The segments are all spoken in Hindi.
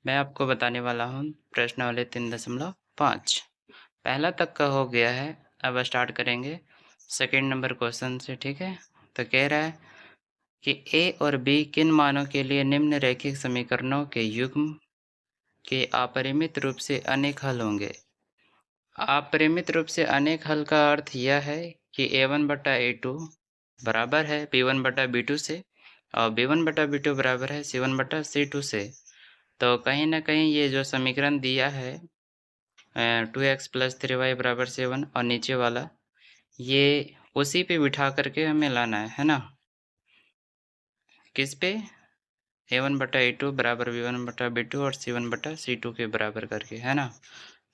मैं आपको बताने वाला हूँ प्रश्नावली 3.5। पहला तक का हो गया है। अब स्टार्ट करेंगे सेकंड नंबर क्वेश्चन से, ठीक है। तो कह रहा है कि ए और बी किन मानों के लिए निम्न रैखिक समीकरणों के युग्म के अपरिमित रूप से अनेक हल होंगे। अपरिमित रूप से अनेक हल का अर्थ यह है कि a1 बटा a2 बराबर है b1 बटा b2 से और b1 बटा b2 बराबर है c1 बटा c2 से। तो कहीं ना कहीं ये जो समीकरण दिया है 2x प्लस 3y बराबर 7 और नीचे वाला ये उसी पे बिठा करके हमें लाना है ना। किस पे? a1 बटा a2 बराबर b1 बटा b2 और c1 बटा c2 के बराबर करके, है ना।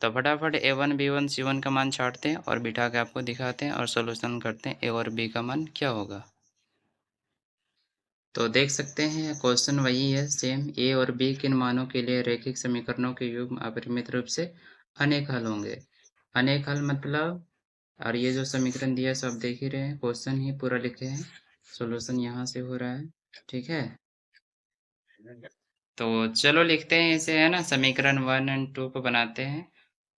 तो फटाफट a1 b1 c1 का मान छाँटते हैं और बिठा के आपको दिखाते हैं और सोल्यूशन करते हैं a और b का मान क्या होगा। तो देख सकते हैं क्वेश्चन वही है सेम, ए और बी किन मानों के लिए रैखिक समीकरणों के युग्म अपरिमित रूप से अनेक हल होंगे। अनेक हल मतलब, और ये जो समीकरण दिया है सब देख ही रहे हैं, क्वेश्चन ही पूरा लिखे हैं, सॉल्यूशन यहाँ से हो रहा है, ठीक है। तो चलो लिखते हैं इसे, है ना। समीकरण 1 एंड 2 को बनाते हैं।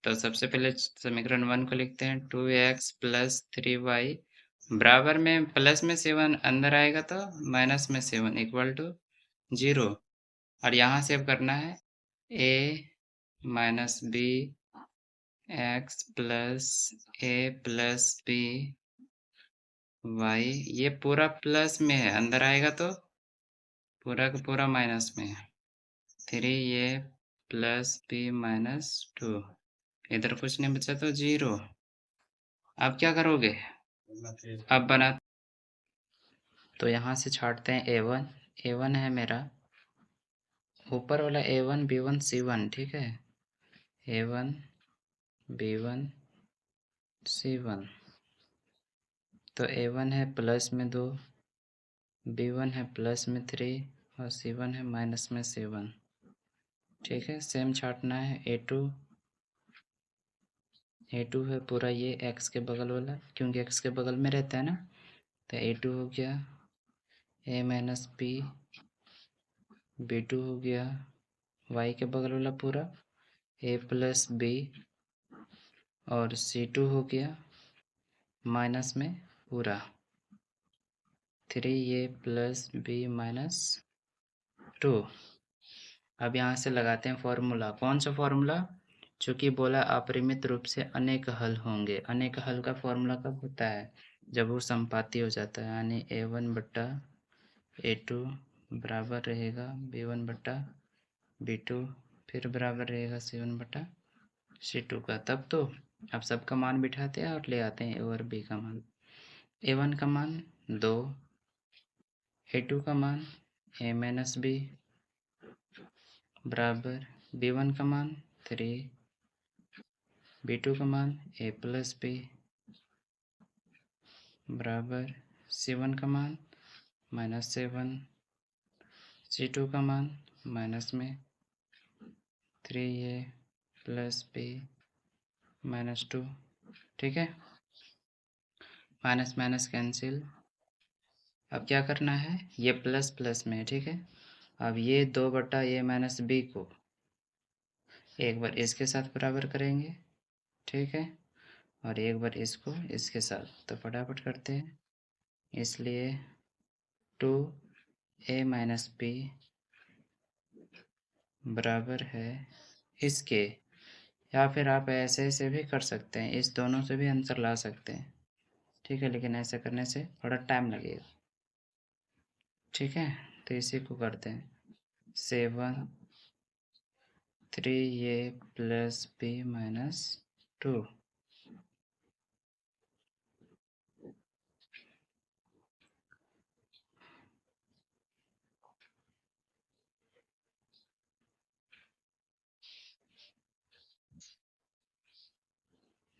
तो सबसे पहले समीकरण 1 को लिखते हैं 2x प्लस 3y बराबर में प्लस में 7 अंदर आएगा तो माइनस में 7 इक्वल टू 0। और यहाँ से अब करना है a minus b x plus a plus b y, ये पूरा प्लस में है, अंदर आएगा तो पूरा का पूरा माइनस में है। 3 ये प्लस बी माइनस 2, इधर कुछ नहीं बचा तो 0। अब क्या करोगे? अब बना, तो यहाँ से छाटते हैं a1। a1 है मेरा ऊपर वाला a1 b1 c1, ठीक है। a1 b1 c1, तो a1 है प्लस में 2, b1 है प्लस में 3 और c1 है माइनस में 7, ठीक है। सेम छाटना है a2 है पूरा ये x के बगल वाला, क्योंकि x के बगल में रहता है ना। तो a2 हो गया a माइनस बी, b2 हो गया y के बगल वाला पूरा a प्लस बी, और c2 हो गया माइनस में पूरा 3a प्लस बी माइनस 2। अब यहाँ से लगाते हैं फॉर्मूला। कौन सा फॉर्मूला? चूँकि बोला अपरिमित रूप से अनेक हल होंगे। अनेक हल का फॉर्मूला कब होता है? जब वो संपाती हो जाता है, यानी a1 बट्टा a2 बराबर रहेगा b1 बट्टा b2, फिर बराबर रहेगा c1 बट्टा c2 का। तब तो अब सबका मान बिठाते हैं और ले आते हैं a और b का मान। a1 का मान 2, a2 का मान a माइनस बी बराबर b1 का मान 3, b2 का मान a प्लस बी बराबर c1 का मान माइनस 7, c2 का मान माइनस में 3a प्लस बी माइनस 2, ठीक है। Minus minus cancel. अब क्या करना है, ये प्लस प्लस में है, ठीक है। अब ये 2 बटा ए माइनस बी को एक बार इसके साथ बराबर करेंगे, ठीक है, और एक बार इसको इसके साथ। तो फटाफट करते हैं, इसलिए 2a माइनस बी बराबर है इसके, या फिर आप ऐसे ऐसे भी कर सकते हैं, इस दोनों से भी आंसर ला सकते हैं, ठीक है। लेकिन ऐसे करने से थोड़ा टाइम लगेगा, ठीक है। तो इसी को करते हैं 7 3a प्लस बी माइनस 2।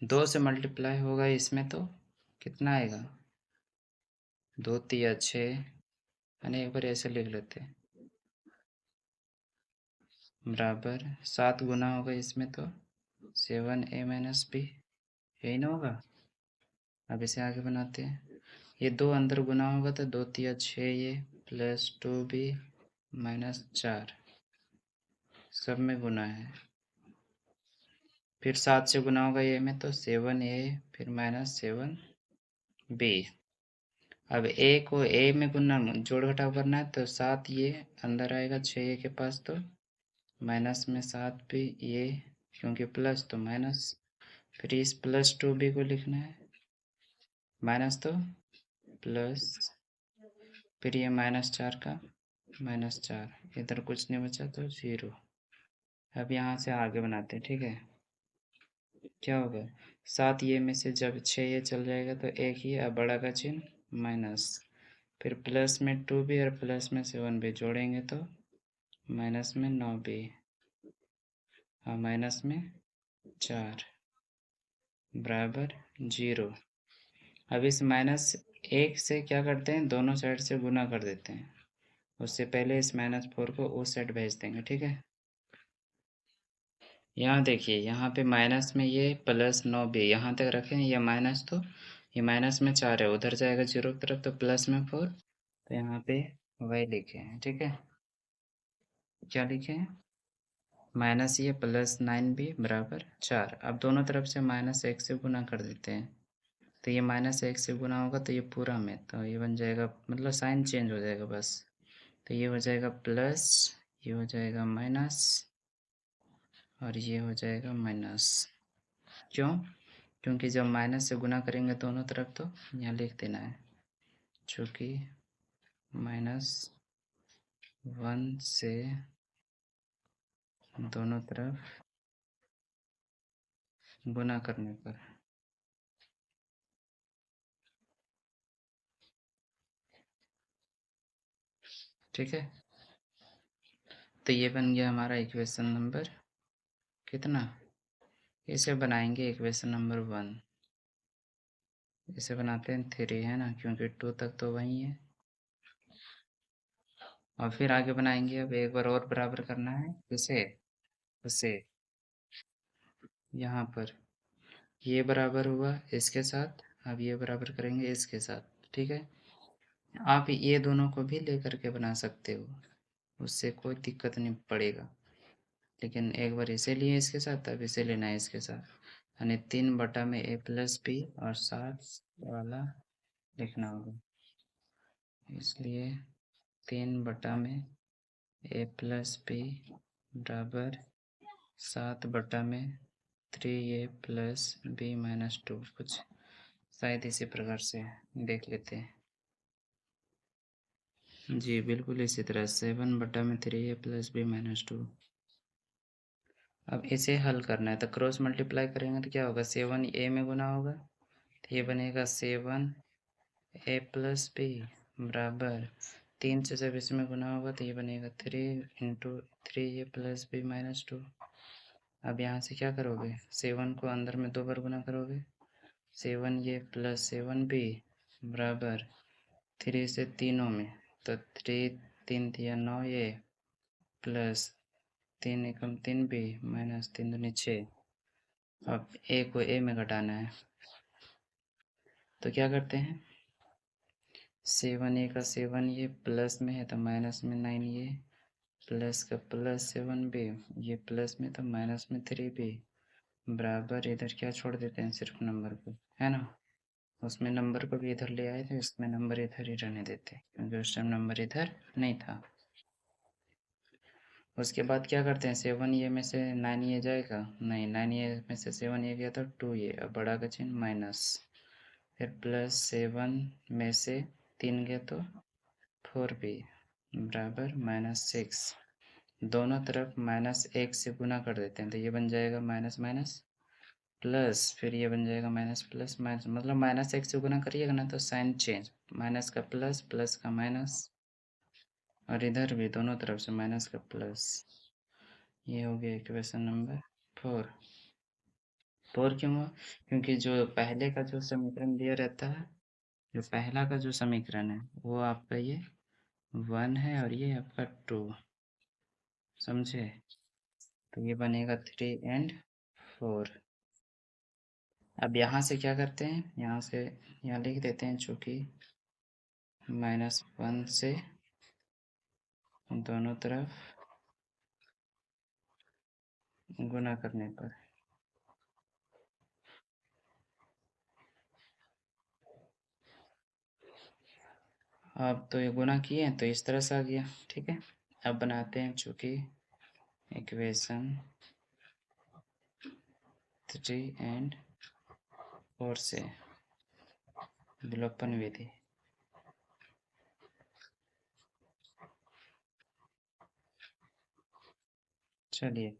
2 से मल्टीप्लाई होगा इसमें तो कितना आएगा, 2 तिया 6, यानी एक बार ऐसे लिख लेते हैं बराबर 7 गुना होगा इसमें तो 7a माइनस बी, यही ना होगा। अब इसे आगे बनाते हैं, ये 2 अंदर गुना होगा तो 2 तिया 6 ये प्लस 2b माइनस 4, सब में गुना है। फिर 7 से गुना होगा ए में, तो 7a फिर माइनस 7b। अब ए को ए में गुना जोड़ घटाव करना है, तो 7 ये अंदर आएगा 6 ए के पास, तो माइनस में 7 भी ये, क्योंकि प्लस तो माइनस। फिर इस प्लस 2b को लिखना है, माइनस तो प्लस, फिर ये -4 का -4, इधर कुछ नहीं बचा तो 0। अब यहाँ से आगे बनाते हैं, ठीक है। क्या होगा, 7 ये में से जब 6 ये चल जाएगा तो एक ही, अब बड़ा का चिन्ह माइनस, फिर प्लस में 2b और प्लस में 7b जोड़ेंगे तो माइनस में 9b और माइनस में 4 बराबर 0। अब इस -1 से क्या करते हैं, दोनों साइड से गुना कर देते हैं। उससे पहले इस -4 को उस साइड भेज देंगे, ठीक है। यहाँ देखिए, यहाँ पे माइनस में ये +9b यहाँ तक रखें, ये माइनस, तो ये माइनस में 4 है, उधर जाएगा 0 की तरफ, तो प्लस में 4, तो यहाँ पे वही लिखे हैं, ठीक है। क्या लिखे हैं, माइनस ये +9b बराबर 4। अब दोनों तरफ से -1 से गुना कर देते हैं, तो ये -1 से गुना होगा तो ये पूरा में, तो ये बन जाएगा, मतलब साइन चेंज हो जाएगा बस। तो ये हो जाएगा प्लस, ये हो जाएगा माइनस, और ये हो जाएगा माइनस। क्यों, क्योंकि जब माइनस से गुना करेंगे दोनों तरफ, तो यहाँ लिख देना है, चूँकि -1 से दोनों तरफ गुना करने पर। ठीक है, तो ये बन गया हमारा इक्वेशन नंबर कितना, इसे बनाएंगे इक्वेशन नंबर 1। इसे बनाते हैं 3, है ना, क्योंकि 2 तक तो वही है। और फिर आगे बनाएंगे, अब एक बार और बराबर करना है इसे, उसे यहाँ पर ये बराबर हुआ इसके साथ, अब ये बराबर करेंगे इसके साथ, ठीक है। आप ये दोनों को भी लेकर के बना सकते हो, उससे कोई दिक्कत नहीं पड़ेगा, लेकिन एक बार इसे लिए इसके साथ, अब इसे लेना है इसके साथ, यानी 3/a+b और साथ वाला लिखना होगा, इसलिए 3/a+b बराबर 7/3a+b-2, कुछ शायद इसी प्रकार से देख लेते हैं। जी बिल्कुल इसी तरह, 7/3a+b-2। अब इसे हल करना है, तो क्रॉस मल्टीप्लाई करेंगे तो क्या होगा, 7a में गुना होगा, तो ये बनेगा 7a+b बराबर 3 से जब इसमें गुना होगा तो ये बनेगा 3 × 3a+b-2। अब यहाँ से क्या करोगे, 7 को अंदर में 2 बार गुना करोगे, 7a + 7b बराबर 3 से तीनों में, तो 3 3 तिया 9a प्लस 3 एकम 3b माइनस 3 दूनी 6। अब a को a में घटाना है, तो क्या करते हैं, 7a का 7 ये प्लस में है तो माइनस में 9 ये, प्लस का प्लस 7b, ये प्लस में तो माइनस में 3b बराबर, इधर क्या छोड़ देते हैं, सिर्फ नंबर को, है ना। उसमें नंबर को भी इधर ले आए थे, इसमें नंबर इधर ही रहने देते, क्योंकि उस टाइम नंबर इधर नहीं था। उसके बाद क्या करते हैं, 7 ये में से 9 ये जाएगा, नहीं 9 ये में से 7 ये गया तो 2 ये, अब बड़ा का चिन्ह माइनस, फिर प्लस 7 में से 3 गया तो 4b बराबर -6। दोनों तरफ -1 से गुना कर देते हैं, तो ये बन जाएगा माइनस माइनस प्लस, फिर ये बन जाएगा माइनस प्लस माइनस, मतलब -1 से गुना करिएगा ना तो साइन चेंज, माइनस का प्लस, प्लस का माइनस, और इधर भी दोनों तरफ से माइनस का प्लस। ये हो गया इक्वेशन नंबर 4। 4 क्यों हुआ, क्योंकि जो पहले का जो समीकरण दिया रहता है, जो पहला का जो समीकरण है वो आपका ये 1 है और ये आपका 2, समझे। तो ये बनेगा 3 एंड 4। अब यहाँ से क्या करते हैं, यहाँ से यहाँ लिख देते हैं, चूँकि -1 से दोनों तरफ गुना करने पर। अब तो ये गुना किए हैं तो इस तरह से आ गया, ठीक है। अब बनाते हैं चूँकि इक्वेशन 3 एंड 4 से विलोपन विधि। चलिए,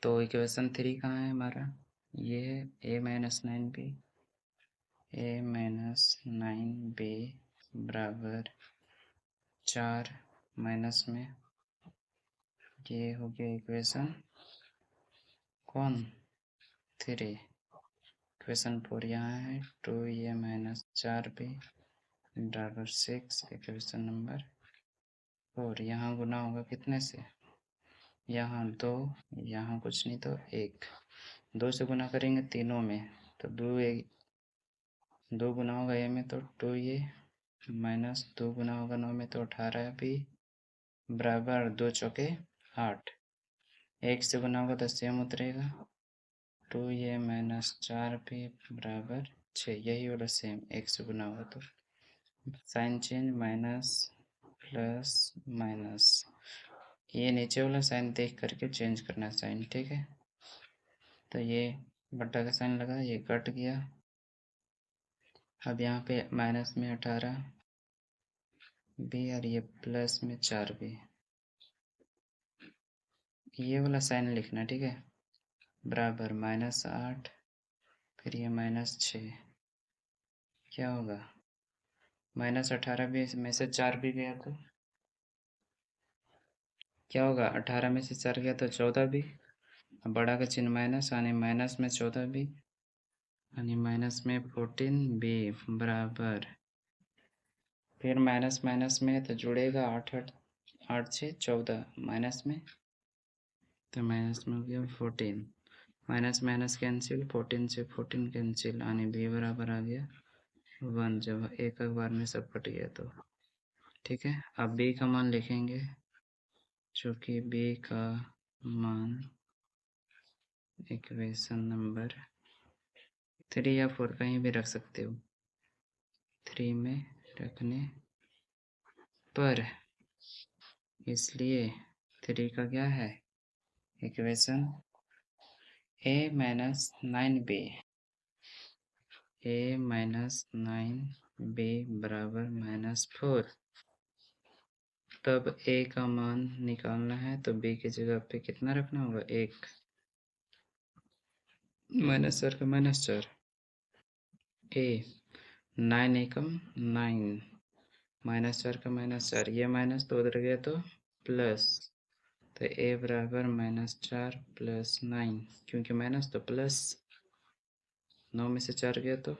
तो इक्वेशन 3 कहाँ है हमारा, ये है a-9b, a-9b बराबर 4 माइनस में, ये हो गया इक्वेशन कौन 3। इक्वेशन 4 यहाँ है, 2a-4b बराबर 6, इक्वेशन नंबर 4। यहाँ गुना होगा कितने से, यहाँ 2, यहाँ कुछ नहीं तो 1, 2 से गुना करेंगे तीनों में तो 2 गुना होगा ए में तो 2a, माइनस 2 गुना होगा 9 में तो 18b बराबर 2 चौके 8, 1 से गुना होगा तो सेम उतरेगा, 2a-4b बराबर 6, यही वाला सेम 1 से गुना होगा तो sign change, minus plus minus, ये नीचे वाला साइन देख करके चेंज करना साइन, ठीक है। तो ये बट्टा का साइन लगा, ये कट गया। अब यहाँ पे माइनस में 18b और ये प्लस में 4b, ये वाला साइन लिखना, ठीक है, बराबर -8, फिर ये -6, क्या होगा -18b में से 4b गया तो क्या होगा, 18 में से 4 गया तो 14b, बड़ा का चिन्ह माइनस, यानी माइनस में 14b यानी माइनस में 14b बराबर, फिर माइनस माइनस में तो जुड़ेगा 8 से 14 माइनस में, तो माइनस में हो गया 14, माइनस माइनस कैंसिल, 14 से 14 कैंसिल, यानी b बराबर आ गया 1, जब एक बार में सब कट गया तो, ठीक है। अब b का मान लिखेंगे, चूँकि b का मान इक्वेशन नंबर 3 या 4 कहीं भी रख सकते हो, 3 में रखने पर, इसलिए 3 का क्या है इक्वेशन a-9b, a-9b बराबर -4, तब a का मान निकालना है तो b की जगह पे कितना रखना होगा 1, -4 का -4, a 9 एकम 9, -4 का -4, ये माइनस तो उधर गया तो प्लस, तो a बराबर -4 प्लस 9, क्योंकि माइनस तो प्लस, 9 में से 4 गया तो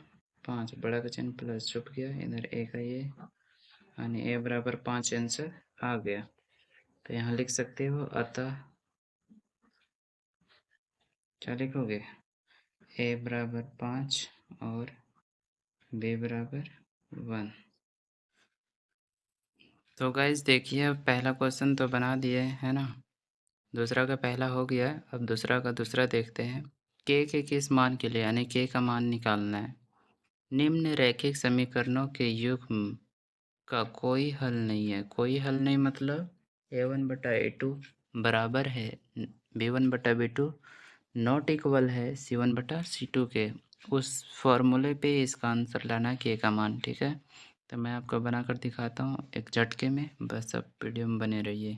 5, बड़ा का चिन्ह प्लस छुप गया, इधर a का ये, यानी a बराबर 5 आंसर आ गया। तो यहाँ लिख सकते हो, अतः क्या लिखोगे, a बराबर 5 और b बराबर 1। तो गाइज देखिए, अब पहला क्वेश्चन तो बना दिए है ना, दूसरा का पहला हो गया, अब दूसरा का दूसरा देखते हैं। के किस मान के लिए, यानी के का मान निकालना है। निम्न रैखिक समीकरणों के युग्म का कोई हल नहीं है, कोई हल नहीं मतलब a1/a2 बराबर है b1/b2 नॉट इक्वल है c1/c2 के, उस फॉर्मूले पे इसका आंसर लाना है के का मान, ठीक है। तो मैं आपको बनाकर दिखाता हूँ एक झटके में, बस अब वीडियो में बने रहिए।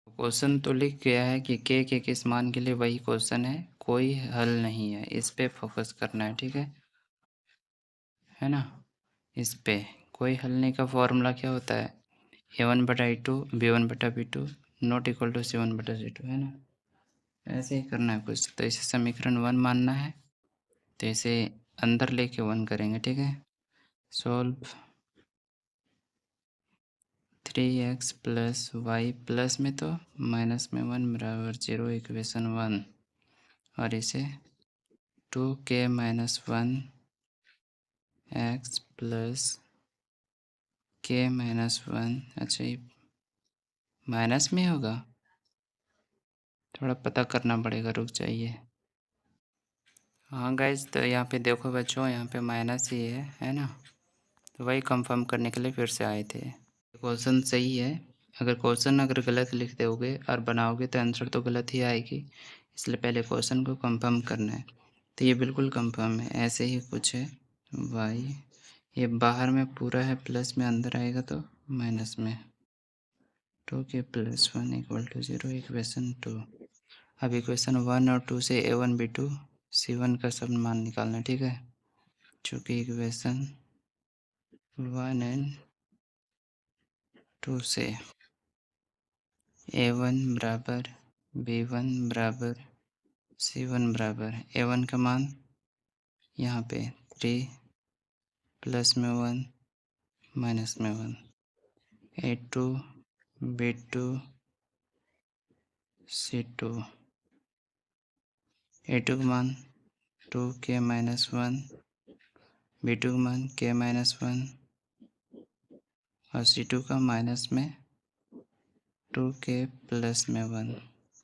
क्वेश्चन तो लिख गया है कि के किस मान के लिए, वही क्वेश्चन है, कोई हल नहीं है, इस पे फोकस करना है, ठीक है ना। इस पे कोई हल नहीं का फॉर्मूला क्या होता है, a1/a2 b1/b2 not equal to c1/c2, है ना। ऐसे ही करना है कुछ, तो इसे समीकरण 1 मानना है, तो इसे अंदर लेके 1 करेंगे, ठीक है। Solve 3x plus Y plus में तो माइनस में 1 बराबर 0, इक्वेशन 1, और इसे 2k-1 x प्लस k-1, अच्छा ये माइनस में होगा, थोड़ा पता करना पड़ेगा, रुक जाइए। हाँ गाइज, तो यहाँ पे देखो बच्चों, यहाँ पे माइनस ही है ना। तो वही कंफर्म करने के लिए फिर से आए थे। क्वेश्चन सही है। अगर गलत लिख दोगे और बनाओगे तो आंसर तो गलत ही आएगी, इसलिए पहले क्वेश्चन को कंफर्म करना है। तो ये बिल्कुल कंफर्म है, ऐसे ही कुछ है। वाई ये बाहर में पूरा है प्लस में, अंदर आएगा तो माइनस में। 2 प्लस 1 इक्वल टू 0, इक्वेशन 2। अब इक्वेशन 1 और 2 से A1 B2 C1 का सब मान निकालना, ठीक है। चूँकि इक्वेशन 1 एंड 2 से A1 बराबर B1 बराबर C1 बराबर A1 का मान यहाँ पे 3 प्लस में 1 माइनस में 1, A2 B2 C2, A2 का मान 2k माइनस 1, B2 का मान k माइनस 1 और C2 का माइनस में 2k प्लस में 1,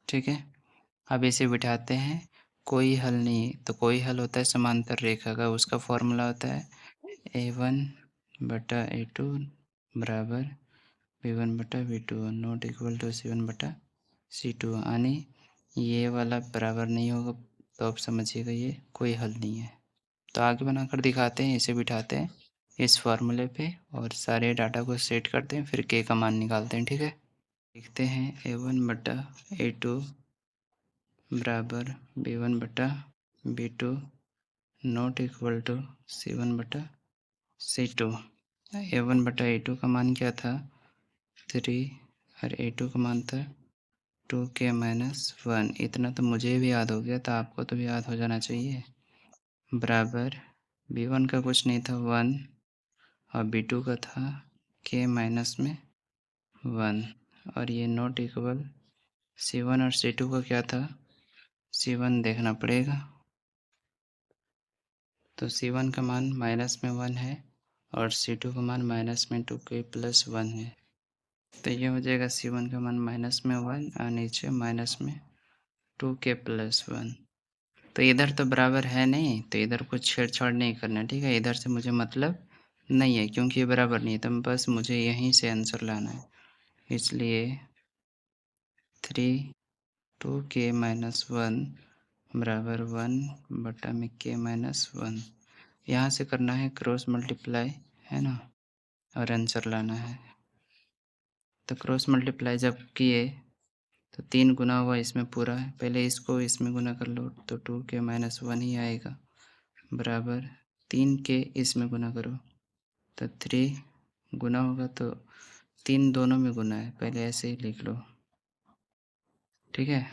ठीक है। अब इसे बिठाते हैं। कोई हल नहीं, तो कोई हल होता है समांतर रेखा का, उसका फॉर्मूला होता है A1 बटा A2 बराबर B1 बटा B2 not equal to C1 बटा C2, यानी ये वाला बराबर नहीं होगा, तो आप समझिएगा ये कोई हल नहीं है। तो आगे बनाकर दिखाते हैं, इसे बिठाते हैं इस फार्मूले पे और सारे डाटा को सेट करते हैं, फिर k का मान निकालते हैं, ठीक है। लिखते हैं A1 बटा A2 बराबर B1 बटा B2 not equal to C1 बटा C2। A1 बटा A2 का मान क्या था 3 और A2 का मान था 2k माइनस 1। इतना तो मुझे भी याद हो गया, तो आपको तो भी याद हो जाना चाहिए। बराबर B1 का कुछ नहीं था 1 और B2 का था k माइनस में 1, और ये नॉट इक्वल C1 और C2 का क्या था, C1 देखना पड़ेगा। तो C1 का मान माइनस में 1 है और C2 का मान माइनस में 2k प्लस 1 है। तो ये हो जाएगा C1 का मान माइनस में 1 और नीचे माइनस में 2k प्लस 1। तो इधर तो बराबर है नहीं, तो इधर कुछ छेड़छाड़ नहीं करना, ठीक है। इधर से मुझे मतलब नहीं है, क्योंकि ये बराबर नहीं है, तो बस मुझे यहीं से आंसर लाना है। इसलिए 3 2k माइनस 1 बराबर 1 बटा में k माइनस 1। यहाँ से करना है क्रॉस मल्टीप्लाई, है ना, और आंसर लाना है। तो क्रॉस मल्टीप्लाई जब किए तो 3 गुना हुआ इसमें पूरा है, पहले इसको इसमें गुना कर लो तो 2k माइनस 1 ही आएगा, बराबर 3k इसमें गुना करो तो 3 गुना होगा, तो 3 दोनों में गुना है, पहले ऐसे ही लिख लो, ठीक है।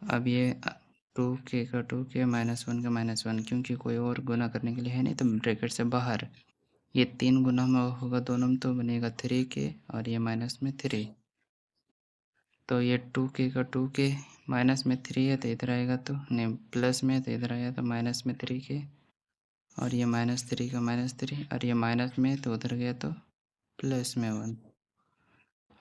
अब ये 2k का 2k माइनस 1 का माइनस 1, क्योंकि कोई और गुना करने के लिए है नहीं, तो ब्रैकेट से बाहर ये 3 गुना में होगा दोनों में, तो बनेगा 3k और ये माइनस में 3। तो ये 2k का 2k माइनस में 3 है, तो इधर आएगा तो नहीं, प्लस में, तो इधर आएगा तो माइनस में 3k, और ये माइनस 3 का माइनस 3, और ये माइनस में तो उधर गया तो प्लस में 1।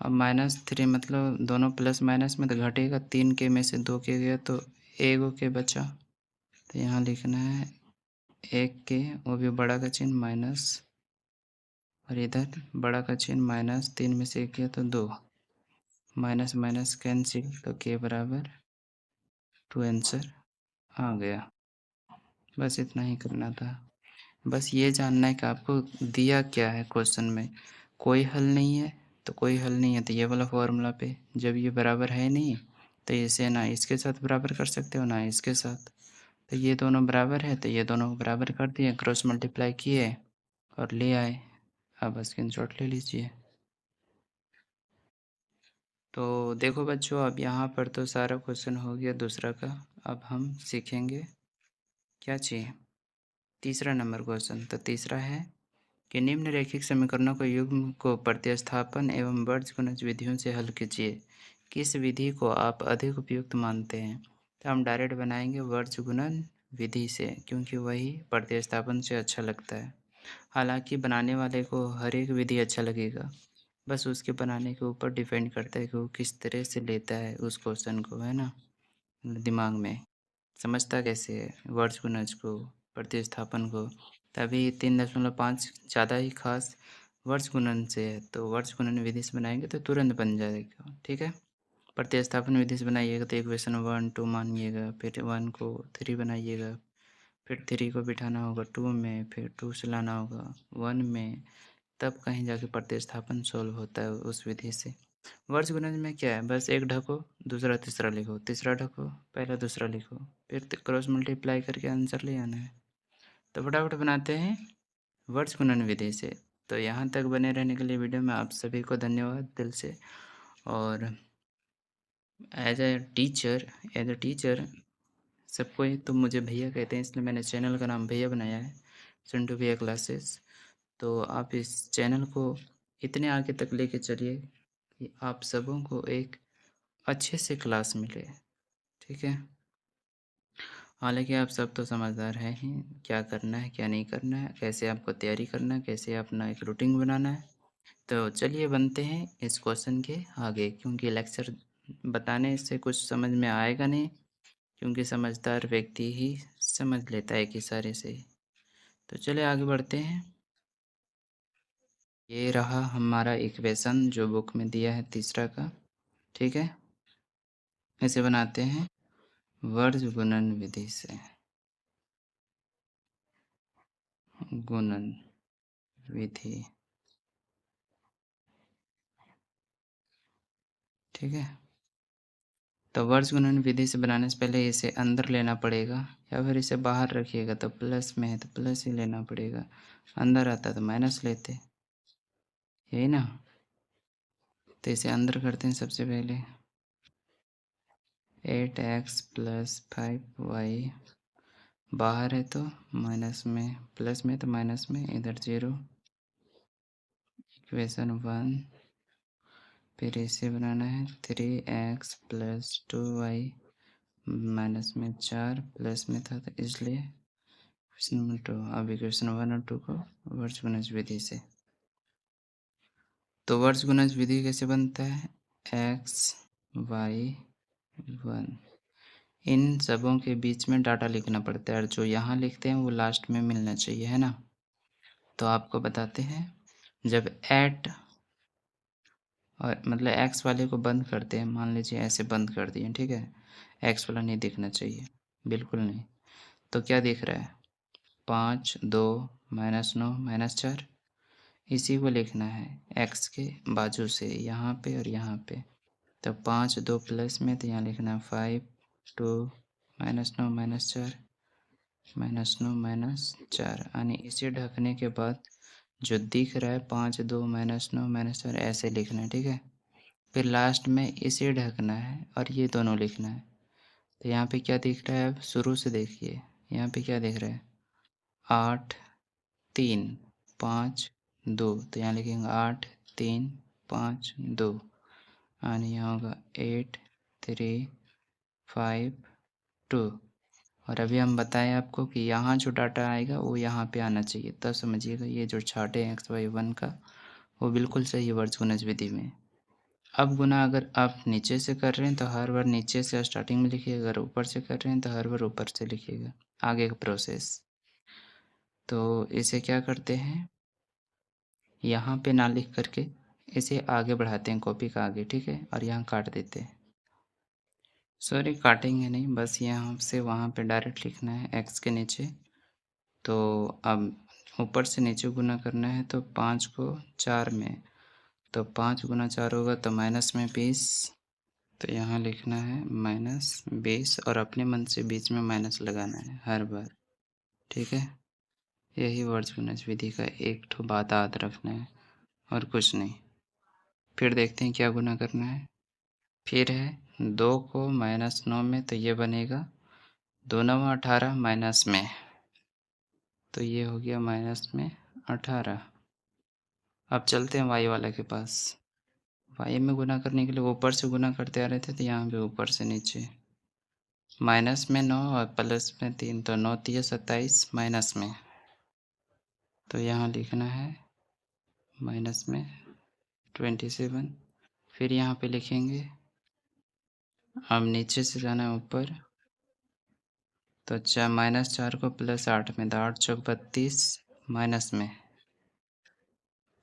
अब -3 मतलब दोनों प्लस माइनस में तो घटेगा, 3k में से 2k गया तो 1k बचा, तो यहाँ लिखना है 1k, वो भी बड़ा का चिन्ह माइनस, और इधर बड़ा का चिन्ह माइनस, 3 में से 1 गया तो 2, माइनस माइनस कैंसिल, तो k बराबर 2 आंसर आ गया। बस इतना ही करना था। बस ये जानना है कि आपको दिया क्या है क्वेश्चन में। कोई हल नहीं है तो कोई हल नहीं है, तो ये वाला फॉर्मूला पे जब ये बराबर है नहीं, तो इसे ना इसके साथ बराबर कर सकते हो ना इसके साथ, तो ये दोनों बराबर है, तो ये दोनों को बराबर कर दिए, क्रॉस मल्टीप्लाई किए और ले आए। अब स्क्रीनशॉट ले लीजिए। तो देखो बच्चों, अब यहाँ पर तो सारा क्वेश्चन हो गया दूसरा का। अब हम सीखेंगे क्या चाहिए, तीसरा नंबर क्वेश्चन। तो तीसरा है कि निम्नलिखित समीकरणों को युग्म को प्रतिस्थापन एवं बीजगणित विधियों से हल कीजिए। किस विधि को आप अधिक उपयुक्त मानते हैं? तो हम डायरेक्ट बनाएंगे बीजगणित विधि से, क्योंकि वही प्रतिस्थापन से अच्छा लगता है। हालांकि बनाने वाले को हर एक विधि अच्छा लगेगा, बस उसके बनाने के ऊपर डिपेंड करता है कि वो किस तरह से लेता है उस क्वेश्चन को, है ना, दिमाग में समझता कैसे है वर्ष गुणज को, प्रतिस्थापन को। तभी 3.5 ज़्यादा ही खास वर्ष गुणन से है, तो वर्ष गुणन विधि से बनाएंगे तो तुरंत बन जाएगा, ठीक है। प्रतिस्थापन विधि से बनाइएगा तो इक्वेशन 1 2 मानिएगा, फिर 1 को 3 बनाइएगा, फिर 3 को बिठाना होगा 2 में, फिर 2 से लाना होगा 1 में, तब कहीं जाके प्रतिस्थापन सॉल्व होता है उस विधि से। वर्ष गुणज में क्या है, बस एक ढको दूसरा तीसरा लिखो, तीसरा ढको पहला दूसरा लिखो, फिर क्रॉस मल्टीप्लाई करके आंसर ले आना है। तो फटाफट बनाते हैं वर्ष गुणन विधि से। तो यहाँ तक बने रहने के लिए वीडियो में आप सभी को धन्यवाद दिल से। और एज ए टीचर सबको ही तो मुझे भैया कहते हैं, इसलिए मैंने चैनल का नाम भैया बनाया है, चिंटू भैया क्लासेस। तो आप इस चैनल को इतने आगे तक लेके चलिए कि आप सबों को एक अच्छे से क्लास मिले, ठीक है। हालांकि आप सब तो समझदार हैं ही, क्या करना है क्या नहीं करना है, कैसे आपको तैयारी करना है, कैसे अपना एक रूटीन बनाना है। तो चलिए बनते हैं इस क्वेश्चन के आगे, क्योंकि लेक्चर बताने से कुछ समझ में आएगा नहीं, क्योंकि समझदार व्यक्ति ही समझ लेता है कि सारे से। तो चलिए आगे बढ़ते हैं। ये रहा हमारा इक्वेशन जो बुक में दिया है तीसरा का, ठीक है। इसे बनाते हैं वर्ज गुणन विधि से, गुणन विधि, ठीक है। तो वर्ज गुणन विधि से बनाने से पहले इसे अंदर लेना पड़ेगा, या फिर इसे बाहर रखिएगा तो प्लस में है तो प्लस ही लेना पड़ेगा, अंदर आता तो माइनस लेते, यही ना। तो इसे अंदर करते हैं सबसे पहले, 8x + 5y, बाहर है तो माइनस में, प्लस में तो माइनस में, इधर 0, इक्वेशन 1। फिर इसे बनाना है 3x + 2y, माइनस में 4, प्लस में था तो इसलिए क्वेश्चन नंबर 2। अब इक्वेशन 1 और 2 को वर्ष गुणज विधि से। तो वर्ष गुणज विधि कैसे बनता है, x y 1, इन सबों के बीच में डाटा लिखना पड़ता है, और जो यहाँ लिखते हैं वो लास्ट में मिलना चाहिए, है ना। तो आपको बताते हैं, जब एट और मतलब एक्स वाले को बंद करते हैं, मान लीजिए ऐसे बंद कर दिए, ठीक है, एक्स वाला नहीं दिखना चाहिए, बिल्कुल नहीं। तो क्या दिख रहा है, 5 2 -9 -4, इसी को लिखना है एक्स के बाजू से, यहाँ पे और यहाँ पे। तो 5 2 प्लस में, तो यहाँ लिखना है 5 2 -9 -4 -9 -4, यानी इसे ढकने के बाद जो दिख रहा है 5 2 -9 -4 ऐसे लिखना है, ठीक है। फिर लास्ट में इसे ढकना है और ये दोनों लिखना है। तो यहाँ पे क्या दिख रहा है, अब शुरू से देखिए, यहाँ पे क्या दिख रहा है, 8 3 5 2, तो यहाँ लिखेंगे 8 3 5 2, और यहाँ होगा 8 3 5 2। और अभी हम बताएं आपको कि यहाँ जो डाटा आएगा वो यहाँ पे आना चाहिए, तब समझिएगा ये जो चार्ट है x y 1 का वो बिल्कुल सही वर्गगुणज विधि में। अब गुना अगर आप नीचे से कर रहे हैं तो हर बार नीचे से स्टार्टिंग में लिखिए, अगर ऊपर से कर रहे हैं तो हर बार ऊपर से लिखिएगा, आगे का प्रोसेस। तो इसे क्या करते हैं, यहाँ पे ना लिख करके इसे आगे बढ़ाते हैं कॉपी का आगे, ठीक है, और यहाँ काट देते हैं, सॉरी काटेंगे नहीं, बस यहाँ से वहाँ पे डायरेक्ट लिखना है एक्स के नीचे। तो अब ऊपर से नीचे गुना करना है, तो 5 को 4 में, तो 5 गुना 4 होगा तो माइनस में 20, तो यहाँ लिखना है -20, और अपने मन से बीच में माइनस लगाना है हर बार, ठीक है। यही वर्गगुणज विधि का एक ठो बात याद रखना है और कुछ नहीं। फिर देखते हैं क्या गुना करना है। फिर है 2 को -9 में, तो ये बनेगा 2 9 18 माइनस में, तो ये हो गया माइनस में 18। अब चलते हैं वाई वाला के पास। वाई में गुना करने के लिए ऊपर से गुना करते आ रहे थे, तो यहाँ पे ऊपर से नीचे, माइनस में 9 और प्लस में 3, तो 9 3 27 माइनस में, तो यहाँ लिखना है माइनस में 27। फिर यहाँ पे लिखेंगे, अब नीचे से जाना है ऊपर, तो -4 को +8 में, तो 8 चौक 32 माइनस में,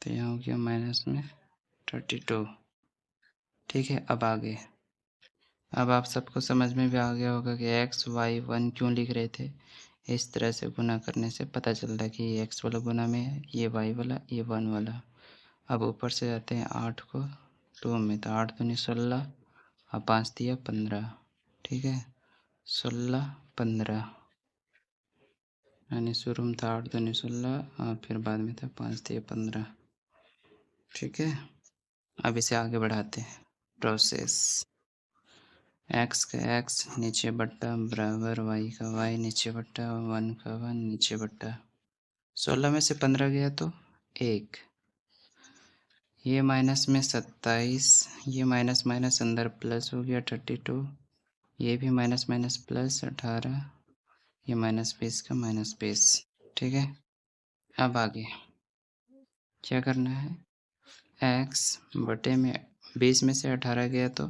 तो यहाँ हो गया माइनस में 32। ठीक है, अब आगे, अब आप सबको समझ में भी आ गया होगा कि x y 1 क्यों लिख रहे थे। इस तरह से गुना करने से पता चलता है कि ये x वाला गुना में है, ये y वाला, ये 1 वाला। अब ऊपर से जाते हैं 8 को 2 में, तो 8 दूनी 16 और 5 दिया 15। ठीक है, 16 15, यानी शुरू में था 8 दूनी 16 और फिर बाद में था 5 दिया 15। ठीक है, अब इसे आगे बढ़ाते हैं प्रोसेस। x का x नीचे बट्टा बराबर y का y नीचे बट्टा 1 का 1 नीचे बट्टा 16 में से 15 गया तो 1, ये माइनस में 27, ये माइनस माइनस अंदर प्लस हो गया 32, ये भी माइनस माइनस प्लस 18, ये -20 का -20। ठीक है, अब आगे क्या करना है, x बटे में 20 में से 18 गया तो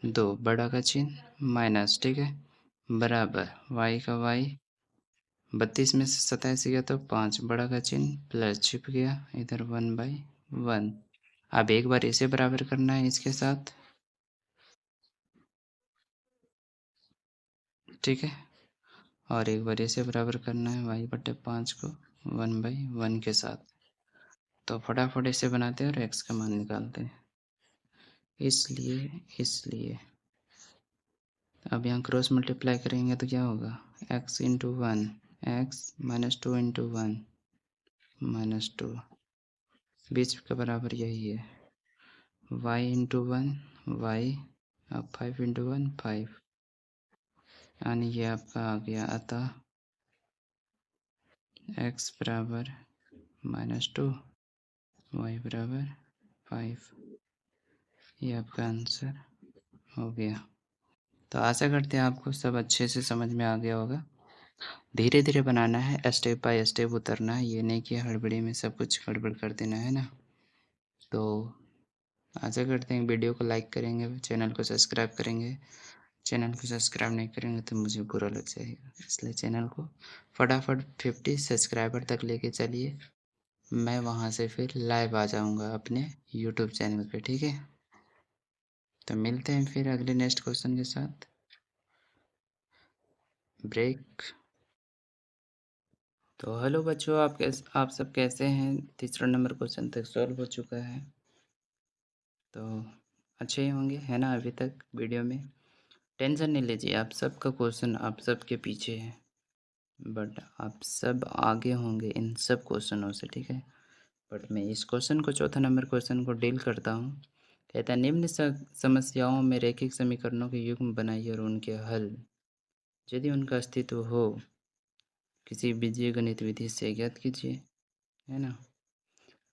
2 बड़ा का चिन्ह माइनस, ठीक है, बराबर y का y 32 में से 27 गया तो 5 बड़ा का चिन्ह प्लस छिप गया इधर 1/1। अब एक बार इसे बराबर करना है इसके साथ, ठीक है, और एक बार इसे बराबर करना है y/5 को 1/1 के साथ। तो फटाफट इसे बनाते हैं और x का मान निकालते हैं। इसलिए अब यहाँ क्रॉस मल्टीप्लाई करेंगे तो क्या होगा, x इंटू 1 x -2 इंटू 1 -2, बीच का बराबर यही है, y इंटू 1 y, अब 5 इंटू 1 5, यानी ये आपका आ गया, अतः x बराबर -2 y बराबर 5, ये आपका आंसर हो गया। तो आशा करते हैं आपको सब अच्छे से समझ में आ गया होगा। धीरे धीरे बनाना है, स्टेप बाय स्टेप उतरना है, ये नहीं कि हड़बड़ी में सब कुछ गड़बड़ कर देना है ना। तो आशा करते हैं वीडियो को लाइक करेंगे, चैनल को सब्सक्राइब करेंगे। चैनल को सब्सक्राइब नहीं करेंगे तो मुझे बुरा लग जाएगा, इसलिए चैनल को फटाफट 50 सब्सक्राइबर तक लेके चलिए। मैं वहाँ से फिर लाइव आ जाऊँगा अपने यूट्यूब चैनल पे, ठीक है। तो मिलते हैं फिर अगले नेक्स्ट क्वेश्चन के साथ। ब्रेक। तो हेलो बच्चों, आप सब कैसे हैं। तीसरा नंबर क्वेश्चन तक सॉल्व हो चुका है, तो अच्छे ही होंगे, है ना। अभी तक वीडियो में टेंशन नहीं लीजिए, आप सबका क्वेश्चन आप सबके पीछे है, बट आप सब आगे होंगे इन सब क्वेश्चनों से, ठीक है। बट मैं इस क्वेश्चन को, चौथा नंबर क्वेश्चन को डील करता हूँ। कहता है निम्न समस्याओं में रैखिक समीकरणों के युग्म बनाइए और उनके हल, यदि उनका अस्तित्व हो, किसी बीजीय गणित विधि से ज्ञात कीजिए, है ना।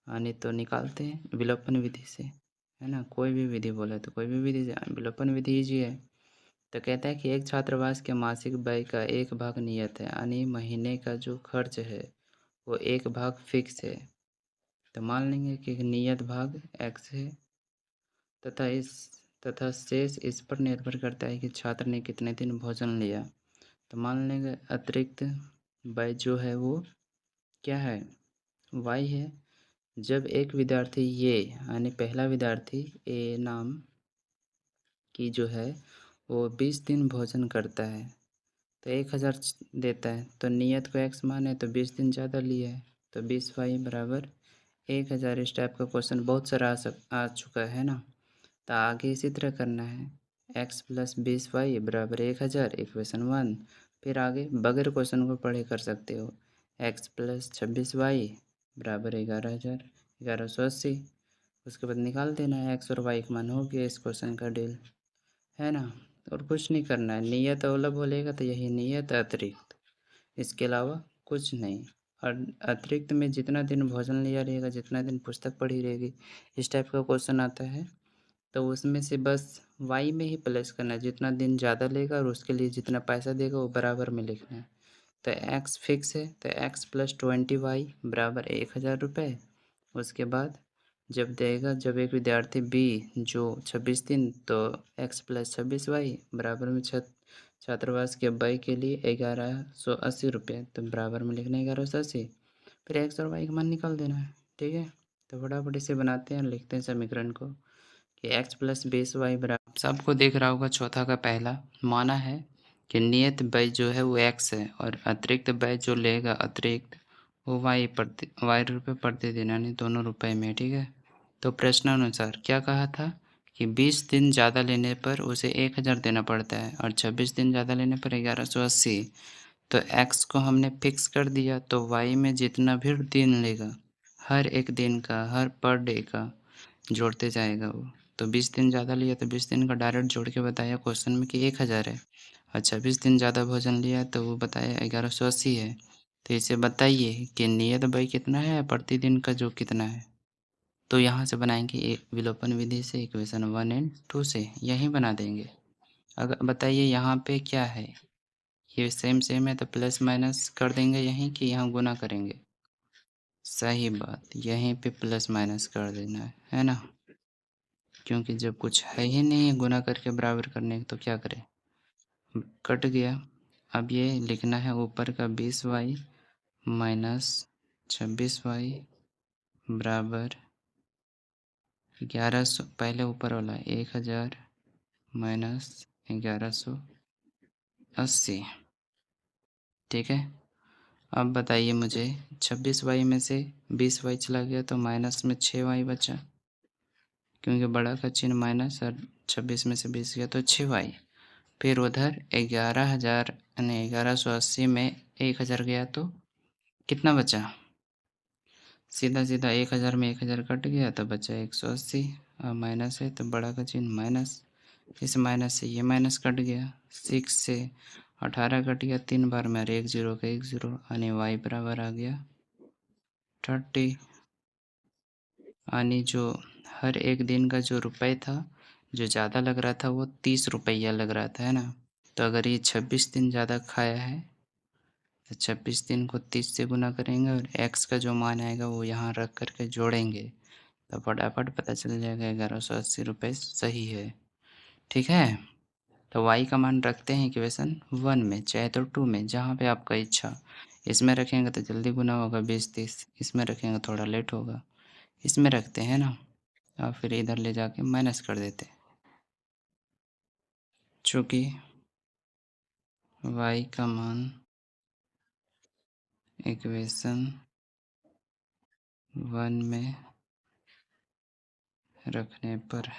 नहीं तो निकालते हैं विलोपन विधि से, है ना। कोई भी विधि बोला तो कोई भी विधि से, विलोपन विधि ईजी है। तो कहता है कि एक छात्रावास के मासिक व्यय का 1 भाग नियत है, यानी महीने का जो खर्च है वो 1 भाग फिक्स है। तो मान लेंगे कि नियत भाग x है तथा शेष इस पर निर्भर करता है कि छात्र ने कितने दिन भोजन लिया। तो मान लेंगे अतिरिक्त व्यय जो है वो क्या है, y है। जब एक विद्यार्थी ये, यानी पहला विद्यार्थी ए नाम की जो है वो 20 दिन भोजन करता है तो 1000 देता है, तो नियत को x माने तो 20 दिन ज़्यादा लिया है, तो 20y बराबर 1000। इस टाइप का क्वेश्चन बहुत सारा आ चुका है ना। तो आगे इसी तरह करना है, x + 20y बराबर 1000 इक्वेशन 1। फिर आगे बगैर क्वेश्चन को पढ़े कर सकते हो, x + 26y बराबर 11000 1180। उसके बाद निकाल देना है x और y का मान, हो गया इस क्वेश्चन का डील, है ना। और कुछ नहीं करना है, नियत अवलंब बोलेगा तो यही नियत अतिरिक्त, इसके अलावा कुछ नहीं। और अतिरिक्त में जितना दिन भोजन लिया रहेगा, जितना दिन पुस्तक पढ़ी रहेगी, इस टाइप का क्वेश्चन आता है, तो उसमें से बस y में ही प्लस करना है, जितना दिन ज़्यादा लेगा और उसके लिए जितना पैसा देगा वो बराबर में लिखना है। तो x फिक्स है, तो x + 20y बराबर 1000 रुपये। उसके बाद जब एक विद्यार्थी बी जो 26 दिन तो x प्लस 26y बराबर में छात्रावास के व्यय के लिए 1180 रुपये, तो बराबर में लिखना है 1180, फिर x और y का मान निकाल देना है। ठीक है, तो फटाफट इसे बनाते हैं, लिखते हैं समीकरण को कि x प्लस 20y बराबर, सबको देख रहा होगा चौथा का पहला माना है कि नियत व्यय जो है वो x है और अतिरिक्त व्यय जो लेगा अतिरिक्त वो y रुपये प्रतिदिन यानी दोनों रुपए में। ठीक है, तो प्रश्नानुसार क्या कहा था कि 20 दिन ज़्यादा लेने पर उसे 1000 देना पड़ता है और 26 दिन ज़्यादा लेने पर 1180। तो x को हमने फिक्स कर दिया, तो y में जितना भी दिन लेगा हर एक दिन का, हर पर डे का जोड़ते जाएगा वो। तो 20 दिन ज़्यादा लिया तो 20 दिन का डायरेक्ट जोड़ के बताया क्वेश्चन में कि 1000 है। अच्छा 20 दिन ज़्यादा भोजन लिया तो वो बताया 1180 है। तो इसे बताइए कि नियत व्यय कितना है, प्रतिदिन का जो कितना है। तो यहाँ से बनाएंगे विलोपन विधि से इक्वेशन 1 एंड 2 से यहीं बना देंगे। अगर बताइए यहाँ पे क्या है, ये सेम है तो प्लस माइनस कर देंगे यहीं कि यहाँ गुना करेंगे। सही बात, यहीं पे प्लस माइनस कर देना है ना, क्योंकि जब कुछ है ही नहीं है गुना करके बराबर करने तो क्या करें, कट गया। अब ये लिखना है ऊपर का 20y माइनस 26y बराबर 1100, पहले ऊपर वाला 1000 माइनस 1180। ठीक है, अब बताइए मुझे 26y में से 20y चला गया तो माइनस में 6y बचा, क्योंकि बड़ा का चिन्ह माइनस और 26 में से 20 गया तो 6y। फिर उधर 11,000 यानी 1180 में 1000 गया तो कितना बचा, सीधा 1000 में 1000 कट गया तो बचा 180 और माइनस है तो बड़ा का चिन्ह माइनस, इस माइनस से ये माइनस कट गया, 6 से 18 कट गया 3 बार में और 1 0 का 1 0 यानी y बराबर आ गया 30। यानी जो हर एक दिन का जो रुपये था जो ज़्यादा लग रहा था वो 30 रुपया लग रहा था, है ना। तो अगर ये 26 दिन ज़्यादा खाया है तो 26 दिन को 30 से गुना करेंगे और x का जो मान आएगा वो यहाँ रख करके जोड़ेंगे तो फटाफट पता चल जाएगा 1180 रुपये सही है। ठीक है, तो y का मान रखते हैं इक्वेशन 1 में, चाहे तो 2 में, जहाँ पे आपका इच्छा। इसमें रखेंगे तो जल्दी गुना होगा 20-30, इसमें रखेंगे थोड़ा लेट होगा, इसमें रखते हैं ना और फिर इधर ले जाके माइनस कर देते हैं। चूँकि y का मान इक्वेशन 1 में रखने पर,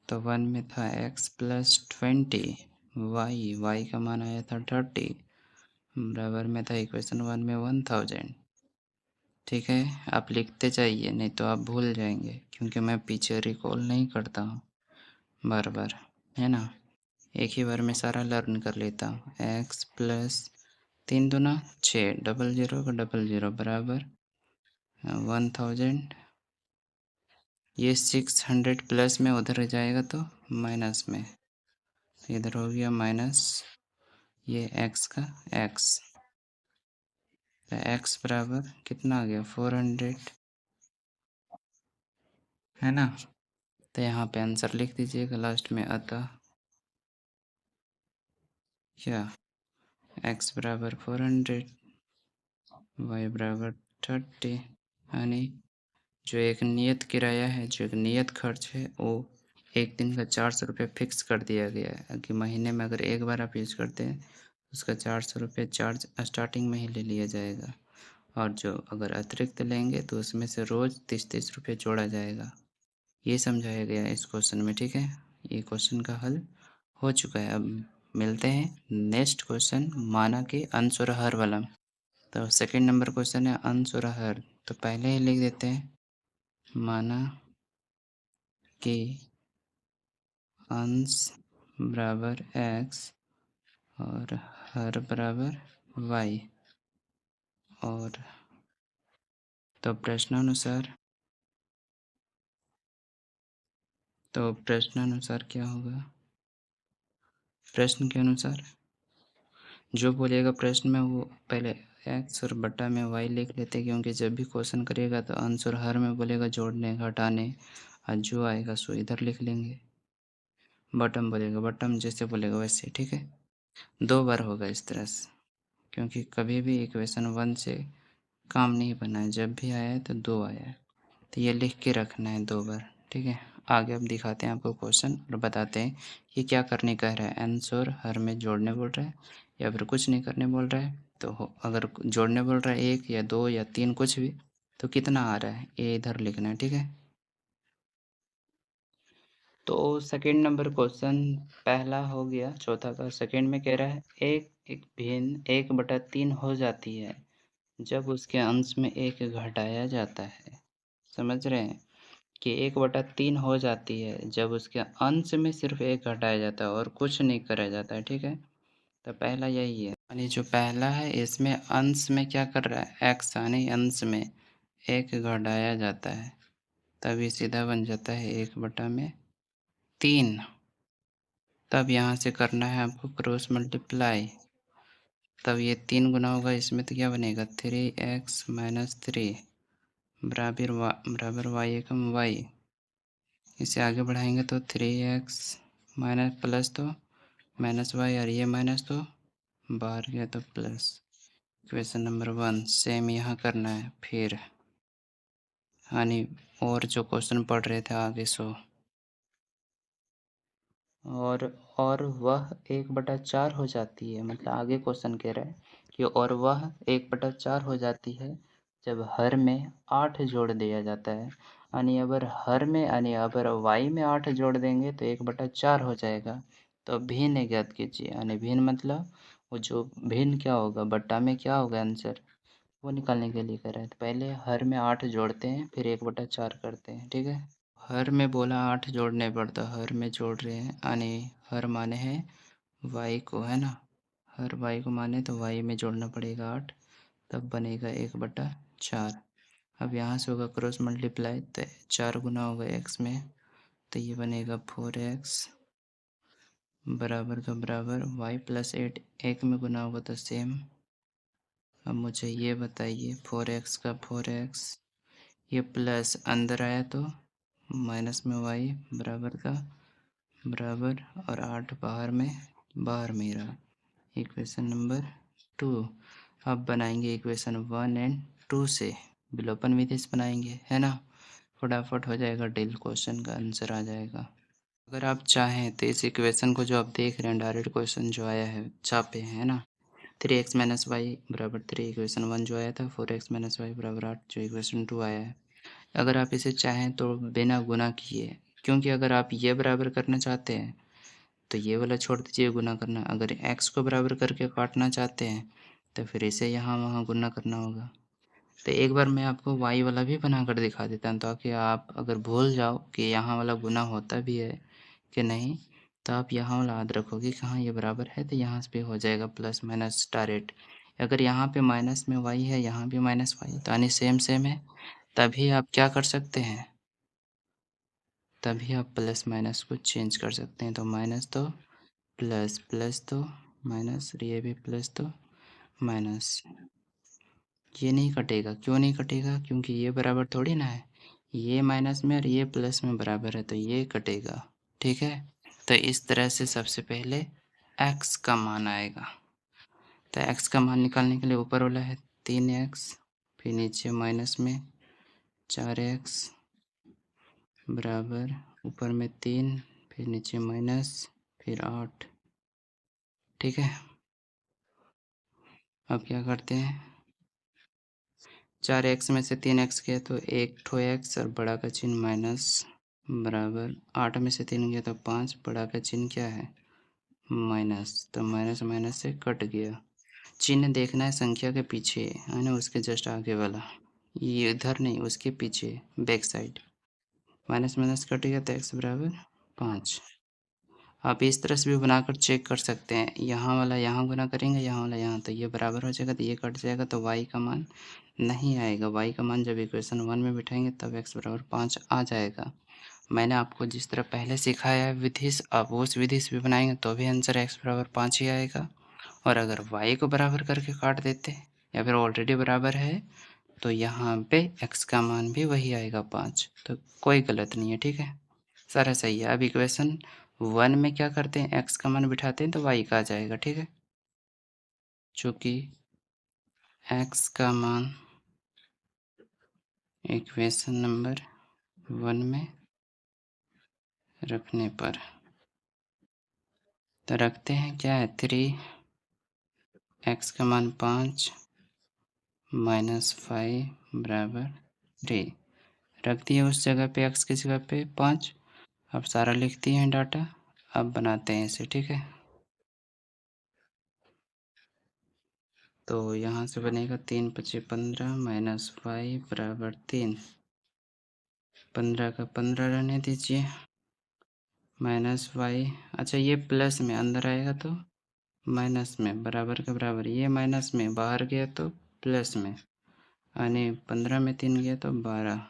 तो 1 में था x प्लस 20 y का मान आया था 30 बराबर में था इक्वेशन 1 में 1000। ठीक है, आप लिखते जाइए नहीं तो आप भूल जाएंगे, क्योंकि मैं पीछे रिकॉल नहीं करता हूँ बार बार, है ना। एक ही बार में सारा लर्न कर लेता हूँ। x प्लस 3 दूना 6 डबल ज़ीरो का डबल ज़ीरो बराबर 1000। ये 600 प्लस में उधर जाएगा तो माइनस में, इधर हो गया माइनस ये x का x, तो x बराबर कितना आ गया 400, है ना। तो यहाँ पे आंसर लिख दीजिएगा लास्ट में, अतः क्या x बराबर 400 y बराबर 30, यानी जो एक नियत किराया है, जो एक नियत खर्च है वो एक दिन का 400 रुपये फिक्स कर दिया गया है कि महीने में अगर एक बार आप यूज़ करते हैं उसका 400 रुपये चार्ज स्टार्टिंग में ही ले लिया जाएगा, और जो अगर अतिरिक्त लेंगे तो उसमें से रोज़ 30-30 रुपये जोड़ा जाएगा। ये समझाया गया है इस क्वेश्चन में। ठीक है, ये क्वेश्चन का हल हो चुका है। अब मिलते हैं नेक्स्ट क्वेश्चन, माना कि अंश और हर वाला। तो सेकंड नंबर क्वेश्चन है अंश और हर, तो पहले ही लिख देते हैं माना कि अंश बराबर x और हर बराबर y, और तो प्रश्नानुसार क्या होगा, प्रश्न के अनुसार जो बोलिएगा प्रश्न में वो पहले एक्स और बटा में वाई लिख लेते हैं, क्योंकि जब भी क्वेश्चन करेगा तो अंश और हर में बोलेगा जोड़ने घटाने, और जो आएगा सो इधर लिख लेंगे, बटम बोलेगा बटम, जैसे बोलेगा वैसे, ठीक है। 2 बार होगा इस तरह से, क्योंकि कभी भी इक्वेशन 1 से काम नहीं बना है, जब भी आया है तो 2 आया है, तो ये लिख के रखना है 2 बार, ठीक है। आगे अब दिखाते हैं आपको क्वेश्चन और बताते हैं कि क्या करने कह रहा है, अंश और हर में जोड़ने बोल रहा है या फिर कुछ नहीं करने बोल रहा है। तो अगर जोड़ने बोल रहा है 1 या 2 या 3 कुछ भी, तो कितना आ रहा है ये इधर लिखना है, ठीक है। तो सेकंड नंबर क्वेश्चन पहला हो गया, चौथा का सेकंड में कह रहा है एक भिन्न 1/3 हो जाती है जब उसके अंश में 1 घटाया जाता है। समझ रहे हैं कि 1/3 हो जाती है जब उसके अंश में सिर्फ 1 घटाया जाता है और कुछ नहीं करा जाता है, ठीक है। तो पहला यही है, यानी जो पहला है इसमें अंश में क्या कर रहा है, एक्स, यानी अंश में 1 घटाया जाता है, तभी सीधा बन जाता है 1/3। तब यहाँ से करना है आपको क्रॉस मल्टीप्लाई, तब ये 3 गुना होगा इसमें, तो क्या बनेगा 3x - 3 बराबर वाई एकम वाई। इसे आगे बढ़ाएंगे तो 3x माइनस प्लस तो माइनस वाई, और ये माइनस तो बाहर गया तो प्लस। इक्वेशन नंबर 1 सेम यहाँ करना है फिर, यानी और जो क्वेश्चन पढ़ रहे थे आगे सो, और वह 1/4 हो जाती है, मतलब आगे क्वेश्चन कह रहा है कि और वह 1/4 हो जाती है जब हर में 8 जोड़ दिया जाता है, यानी अगर हर में, यानी अगर वाई में 8 जोड़ देंगे तो 1/4 हो जाएगा। तो भिन्न ज्ञात कीजिए, यानी भिन्न मतलब वो जो भिन्न क्या होगा, बट्टा में क्या होगा आंसर, वो निकालने के लिए कह रहा है। तो पहले हर में 8 जोड़ते हैं फिर 1/4 करते हैं, ठीक है। हर में बोला 8 जोड़ने पड़ता, हर में जोड़ रहे हैं, यानी हर माने हैं वाई को, है ना। हर वाई को माने तो वाई में जोड़ना पड़ेगा 8, तब बनेगा 1/4। अब यहाँ से होगा क्रॉस मल्टीप्लाई, तो 4 गुना होगा एक्स में, तो ये बनेगा 4x बराबर का बराबर वाई प्लस 8, एक में गुना होगा तो सेम। अब मुझे ये बताइए 4x का 4x, ये प्लस अंदर आया तो माइनस में वाई बराबर का बराबर, और 8 बाहर में ही रहा। Equation number 2। अब बनाएंगे इक्वेशन 1 एंड 2 से, विलोपन विधि से बनाएंगे, है ना। फटाफट हो जाएगा डील, क्वेश्चन का आंसर आ जाएगा। अगर आप चाहें तो इस इक्वेशन को जो आप देख रहे हैं डायरेक्ट क्वेश्चन जो आया है छापे हैं, है ना। 3x - वाई बराबर 3 इक्वेशन 1 जो आया था, 4x - वाई बराबर 8 जो इक्वेशन 2 आया है। अगर आप इसे चाहें तो बिना गुना किए, क्योंकि अगर आप ये बराबर करना चाहते हैं तो ये वाला छोड़ दीजिए गुना करना, अगर x को बराबर करके काटना चाहते हैं तो फिर इसे यहाँ वहाँ गुना करना होगा। तो एक बार मैं आपको y वाला भी बना कर दिखा देता हूँ, ताकि आप अगर भूल जाओ कि यहाँ वाला गुना होता भी है कि नहीं, तो आप यहाँ वाला याद रखोगे कि हाँ ये बराबर है, तो यहाँ पे हो जाएगा प्लस माइनस डायरेक्ट। अगर यहाँ पे माइनस में y है, यहाँ भी माइनस y, तो यानी सेम सेम है, तभी आप क्या कर सकते हैं, तभी आप प्लस माइनस को चेंज कर सकते हैं। तो माइनस तो प्लस, प्लस तो माइनस, ये भी प्लस तो माइनस, ये नहीं कटेगा। क्यों नहीं कटेगा, क्योंकि ये बराबर थोड़ी ना है, ये माइनस में और ये प्लस में बराबर है, तो ये कटेगा, ठीक है। तो इस तरह से सबसे पहले x का मान आएगा, तो x का मान निकालने के लिए ऊपर वाला है 3x, फिर नीचे माइनस में 4x बराबर, ऊपर में 3, फिर नीचे माइनस, फिर 8, ठीक है। अब क्या करते हैं, 4x में से 3x गया तो 1 ठो x और बड़ा का चिन्ह माइनस बराबर, 8 में से 3 गया तो 5, बड़ा का चिन्ह क्या है माइनस, तो माइनस माइनस से कट गया। चिन्ह देखना है संख्या के पीछे, है ना, उसके जस्ट आगे वाला, ये इधर नहीं, उसके पीछे back side, minus minus cut गया तो x बराबर 5। आप इस तरह से भी बनाकर चेक कर सकते हैं, यहाँ वाला यहाँ गुना करेंगे, यहाँ वाला यहाँ, तो ये बराबर हो जाएगा, तो ये कट जाएगा, तो y का मान नहीं आएगा। y का मान जब इक्वेशन 1 में बिठाएंगे तब x बराबर 5 आ जाएगा। मैंने आपको जिस तरह पहले सिखाया है विधि से, आप उस विधि से भी बनाएंगे तो भी आंसर x बराबर 5 ही आएगा। और अगर y को बराबर करके काट देते या फिर ऑलरेडी बराबर है तो यहाँ पे x का मान भी वही आएगा 5, तो कोई गलत नहीं है, ठीक है, सारा सही है। अब इक्वेशन 1 में क्या करते हैं, x का मान बिठाते हैं तो y का आ जाएगा, ठीक है, चूँकि x का मान इक्वेशन नंबर 1 में रखने पर, तो रखते हैं क्या है, 3x का मान 5 -5 बराबर 3 रख दिए उस जगह पे, x की जगह पे 5। अब सारा लिख दिए हैं डाटा, अब बनाते हैं इसे, ठीक है। तो यहाँ से बनेगा 3 पचे 15 -5 बराबर 3, 15 का 15 रहने दीजिए, -y, अच्छा ये प्लस में अंदर आएगा तो माइनस में, बराबर का बराबर, ये माइनस में बाहर गया तो प्लस में, यानी 15 में 3 गया तो 12,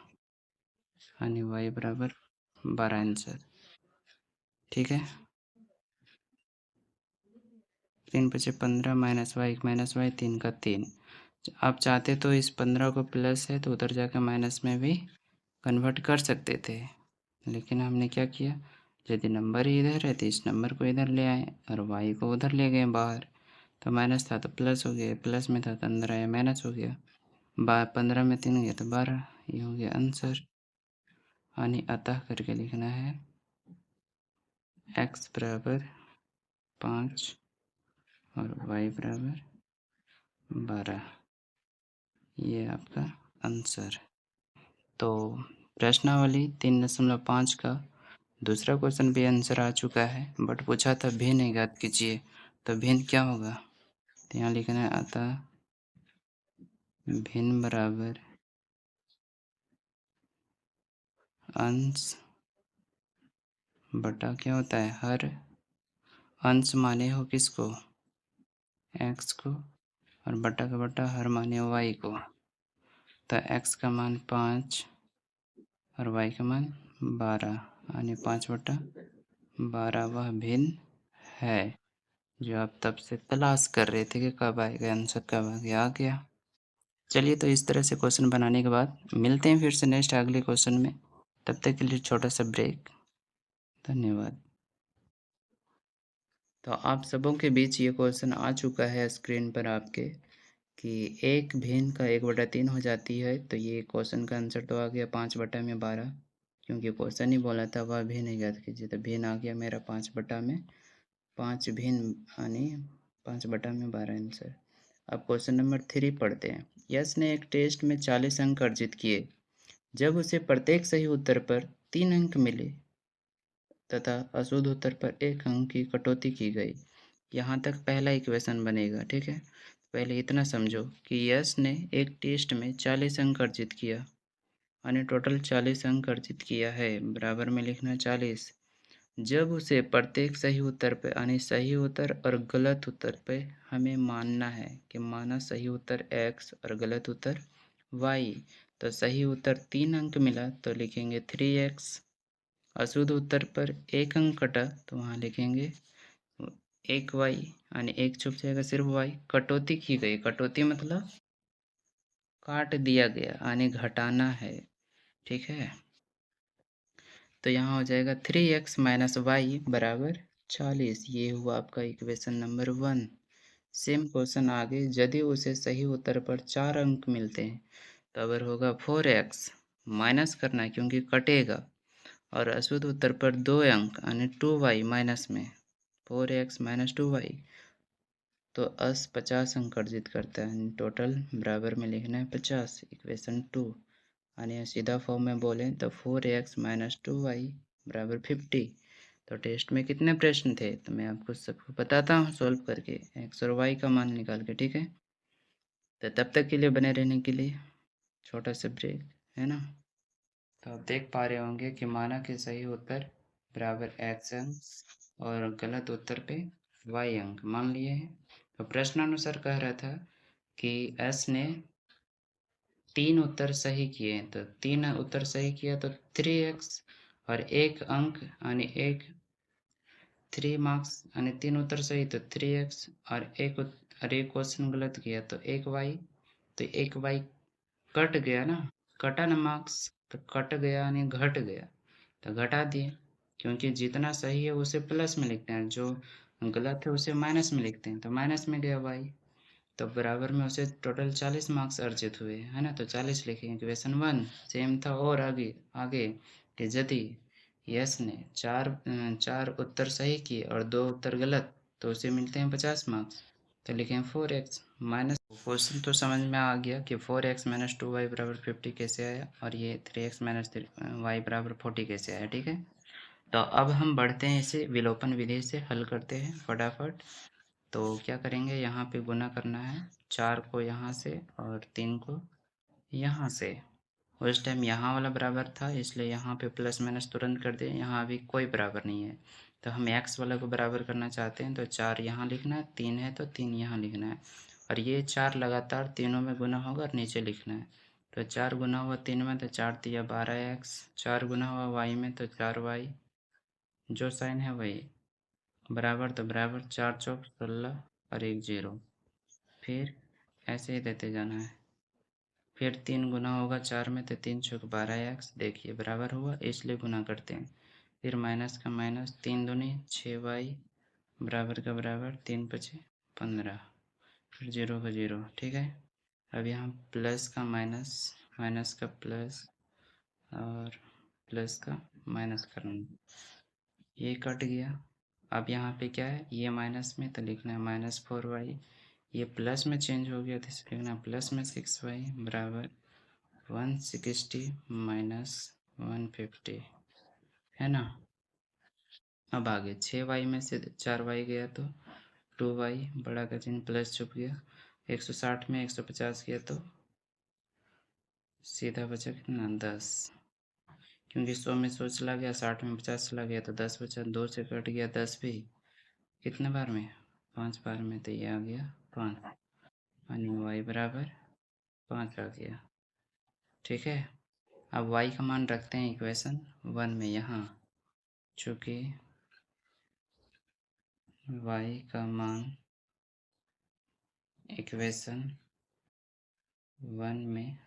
यानी y बराबर 12 आंसर, ठीक है। 3 पचे 15 -y 3 का 3। आप चाहते तो इस 15 को प्लस है तो उधर जाकर माइनस में भी कन्वर्ट कर सकते थे, लेकिन हमने क्या किया, यदि नंबर ही इधर है तो इस नंबर को इधर ले आए और y को उधर ले गए बाहर, तो माइनस था तो प्लस हो गया, प्लस में था तो अंदर आया माइनस हो गया, 15 में 3 गया तो 12, ये हो गया आंसर। यानी अतः करके लिखना है x बराबर 5 और y बराबर 12, ये आपका आंसर। तो प्रश्नावली 3.5 का दूसरा क्वेश्चन भी आंसर आ चुका है, बट पूछा था भिन्न ज्ञात कीजिए, तो भिन्न क्या होगा, तो यहाँ लिखना है अतः भिन्न बराबर अंश बटा क्या होता है, हर, अंश माने हो किसको, x को, और बटा का बटा हर माने हो y को, तो x का मान 5 और y का मान 12, यानी 5/12 वह भिन्न है जो आप तब से तलाश कर रहे थे कि कब आएगा आंसर, कब आ गया। चलिए, तो इस तरह से क्वेश्चन बनाने के बाद मिलते हैं फिर से नेक्स्ट अगले क्वेश्चन में, तब तक के लिए छोटा सा ब्रेक, धन्यवाद। तो आप सबों के बीच ये क्वेश्चन आ चुका है स्क्रीन पर आपके, कि एक भिन्न का 1/3 हो जाती है, तो ये क्वेश्चन का आंसर तो आ गया 5/12, क्योंकि क्वेश्चन ही बोला था वह भिन्न ज्ञात कीजिए, तो भिन्न आ गया मेरा 5 भिन्न, यानी 5/12 आंसर। अब क्वेश्चन नंबर 3 पढ़ते हैं। यश ने एक टेस्ट में 40 अंक अर्जित किए। जब उसे प्रत्येक सही उत्तर पर 3 अंक मिले तथा अशुद्ध उत्तर पर 1 अंक की कटौती की गई। यहाँ तक पहला इक्वेशन बनेगा, ठीक है। पहले इतना समझो कि यश ने एक टेस्ट में 40 अंक अर्जित किया, यानी टोटल 40 अंक अर्जित किया है, बराबर में लिखना 40। जब उसे प्रत्येक सही उत्तर पे, यानी सही उत्तर और गलत उत्तर पे हमें मानना है कि माना सही उत्तर x और गलत उत्तर y, तो सही उत्तर 3 अंक मिला तो लिखेंगे 3x, अशुद्ध उत्तर पर 1 अंक कटा तो वहाँ लिखेंगे 1y, यानी 1 छुप जाएगा, सिर्फ y। कटौती की गई, कटौती मतलब काट दिया गया, यानी घटाना है, ठीक है। तो यहाँ हो जाएगा 3x माइनस वाई बराबर 40, ये हुआ आपका इक्वेशन नंबर 1। सेम क्वेश्चन आगे, यदि उसे सही उत्तर पर 4 अंक मिलते हैं तो अगर होगा 4x, माइनस करना है क्योंकि कटेगा, और अशुद्ध उत्तर पर 2 अंक यानी 2y माइनस में 4x माइनस 2y, तो अस 50 अंक अर्जित करता है, टोटल बराबर में लिखना है 50, इक्वेशन 2। यानी सीधा फॉर्म में बोलें तो 4x माइनस 2y बराबर 50। तो टेस्ट में कितने प्रश्न थे, तो मैं आपको सबको बताता हूँ सॉल्व करके, x और y का मान निकाल के, ठीक है। तो तब तक के लिए बने रहने के लिए छोटा सा ब्रेक, है ना। तो आप देख पा रहे होंगे कि माना कि सही उत्तर बराबर x अंक और गलत उत्तर पे y अंक मान लिए हैं। तो प्रश्नानुसार कह रहा था कि s ने 3 उत्तर सही किए, तो 3 उत्तर सही किया तो 3x, और 1 अंक यानी 3 मार्क्स यानी 3 उत्तर सही तो 3x, और एक क्वेश्चन गलत किया तो 1y, तो एक y कट गया ना, कटा ना मार्क्स, तो कट गया यानी घट गया, तो घटा दिए, क्योंकि जितना सही है उसे प्लस में लिखते हैं, जो गलत है उसे माइनस में लिखते हैं, तो माइनस में गया y, तो बराबर में उसे टोटल 40 मार्क्स अर्जित हुए, है ना, तो 40 लिखेंगे। क्वेश्चन 1 सेम था, और आगे आगे कि यदि यस ने चार उत्तर सही किए और 2 उत्तर गलत, तो उसे मिलते हैं 50 मार्क्स, तो लिखें 4x माइनस। क्वेश्चन तो समझ में आ गया कि 4x माइनस 2y बराबर 50 कैसे आया, और ये 3x माइनस y बराबर 40 कैसे आया, ठीक है। तो अब हम बढ़ते हैं, इसे विलोपन विधि से हल करते हैं फटाफट। तो क्या करेंगे, यहाँ पे गुना करना है, 4 को यहाँ से और 3 को यहाँ से। उस टाइम यहाँ वाला बराबर था, इसलिए यहाँ पे प्लस माइनस तुरंत कर दिए, यहाँ अभी कोई बराबर नहीं है, तो हम x वाला को बराबर करना चाहते हैं, तो 4 यहाँ लिखना है, 3 है तो 3 यहाँ लिखना है, और ये 4 लगातार तीनों में गुना होगा और नीचे लिखना है, तो 4 गुना हुआ 3 में, तो 4 तिया 12x, 4 गुना हुआ y में, तो 4y, जो साइन है वही, बराबर तो बराबर, 4 चौक 16 और 1 0, फिर ऐसे ही देते जाना है, फिर 3 गुना होगा 4 में, तो 3 चौक 12x, देखिए बराबर हुआ, इसलिए गुना करते हैं, फिर माइनस का माइनस, 3 दूनी 6y बराबर का बराबर, 3 पचे 15, फिर 0 का 0, ठीक है। अब यहाँ प्लस का माइनस, माइनस का प्लस और प्लस का माइनस करना, ये कट गया। अब यहाँ पे क्या है, ये माइनस में, तो लिखना है -4y, ये प्लस में चेंज हो गया, तो इसे लिखना प्लस में 6y बराबर 160 माइनस 150, है ना। अब आगे 6y में से 4y गया तो 2y, बड़ा का चिन्ह प्लस छुप गया, 160 में 150 गया तो सीधा बचा कितना 10, क्योंकि 100 में 100 चला गया, 60 में 50 चला गया, तो 10 बचा, 2 से कट गया 10 भी, कितने बार में 5 बार में, तो ये आ गया 5, यानी y बराबर 5 आ गया, ठीक है। अब y का मान रखते हैं इक्वेशन 1 में, यहाँ चूँकि y का मान इक्वेशन 1 में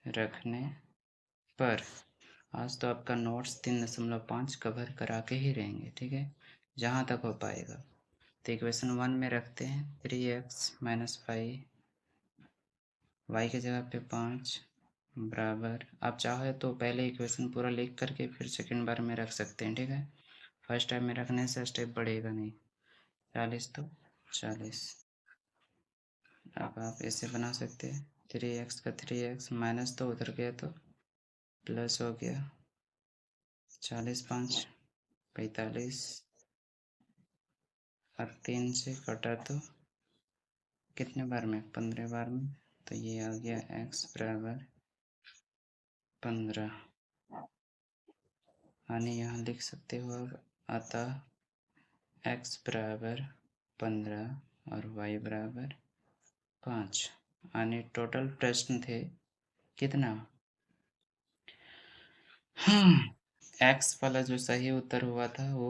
रखने पर, आज तो आपका नोट्स 3.5 कवर करा के ही रहेंगे, ठीक है, जहाँ तक हो पाएगा। तो इक्वेशन 1 में रखते हैं 3x माइनस 5, वाई की जगह पे 5 बराबर, आप चाहे तो पहले इक्वेशन पूरा लिख करके फिर सेकंड बार में रख सकते हैं, ठीक है। फर्स्ट टाइम में रखने से स्टेप बढ़ेगा नहीं, 40 तो 40, अब आप ऐसे बना सकते हैं, 3x का 3x माइनस तो उधर गया तो प्लस हो गया, 40 5 45, और 3 से कटा तो कितने बार में 15 बार में, तो ये आ गया x बराबर 15, यानी यहाँ लिख सकते हो अब, अतः x बराबर 15 और y बराबर 5, यानी टोटल प्रश्न थे कितना, x वाला जो सही उत्तर हुआ था वो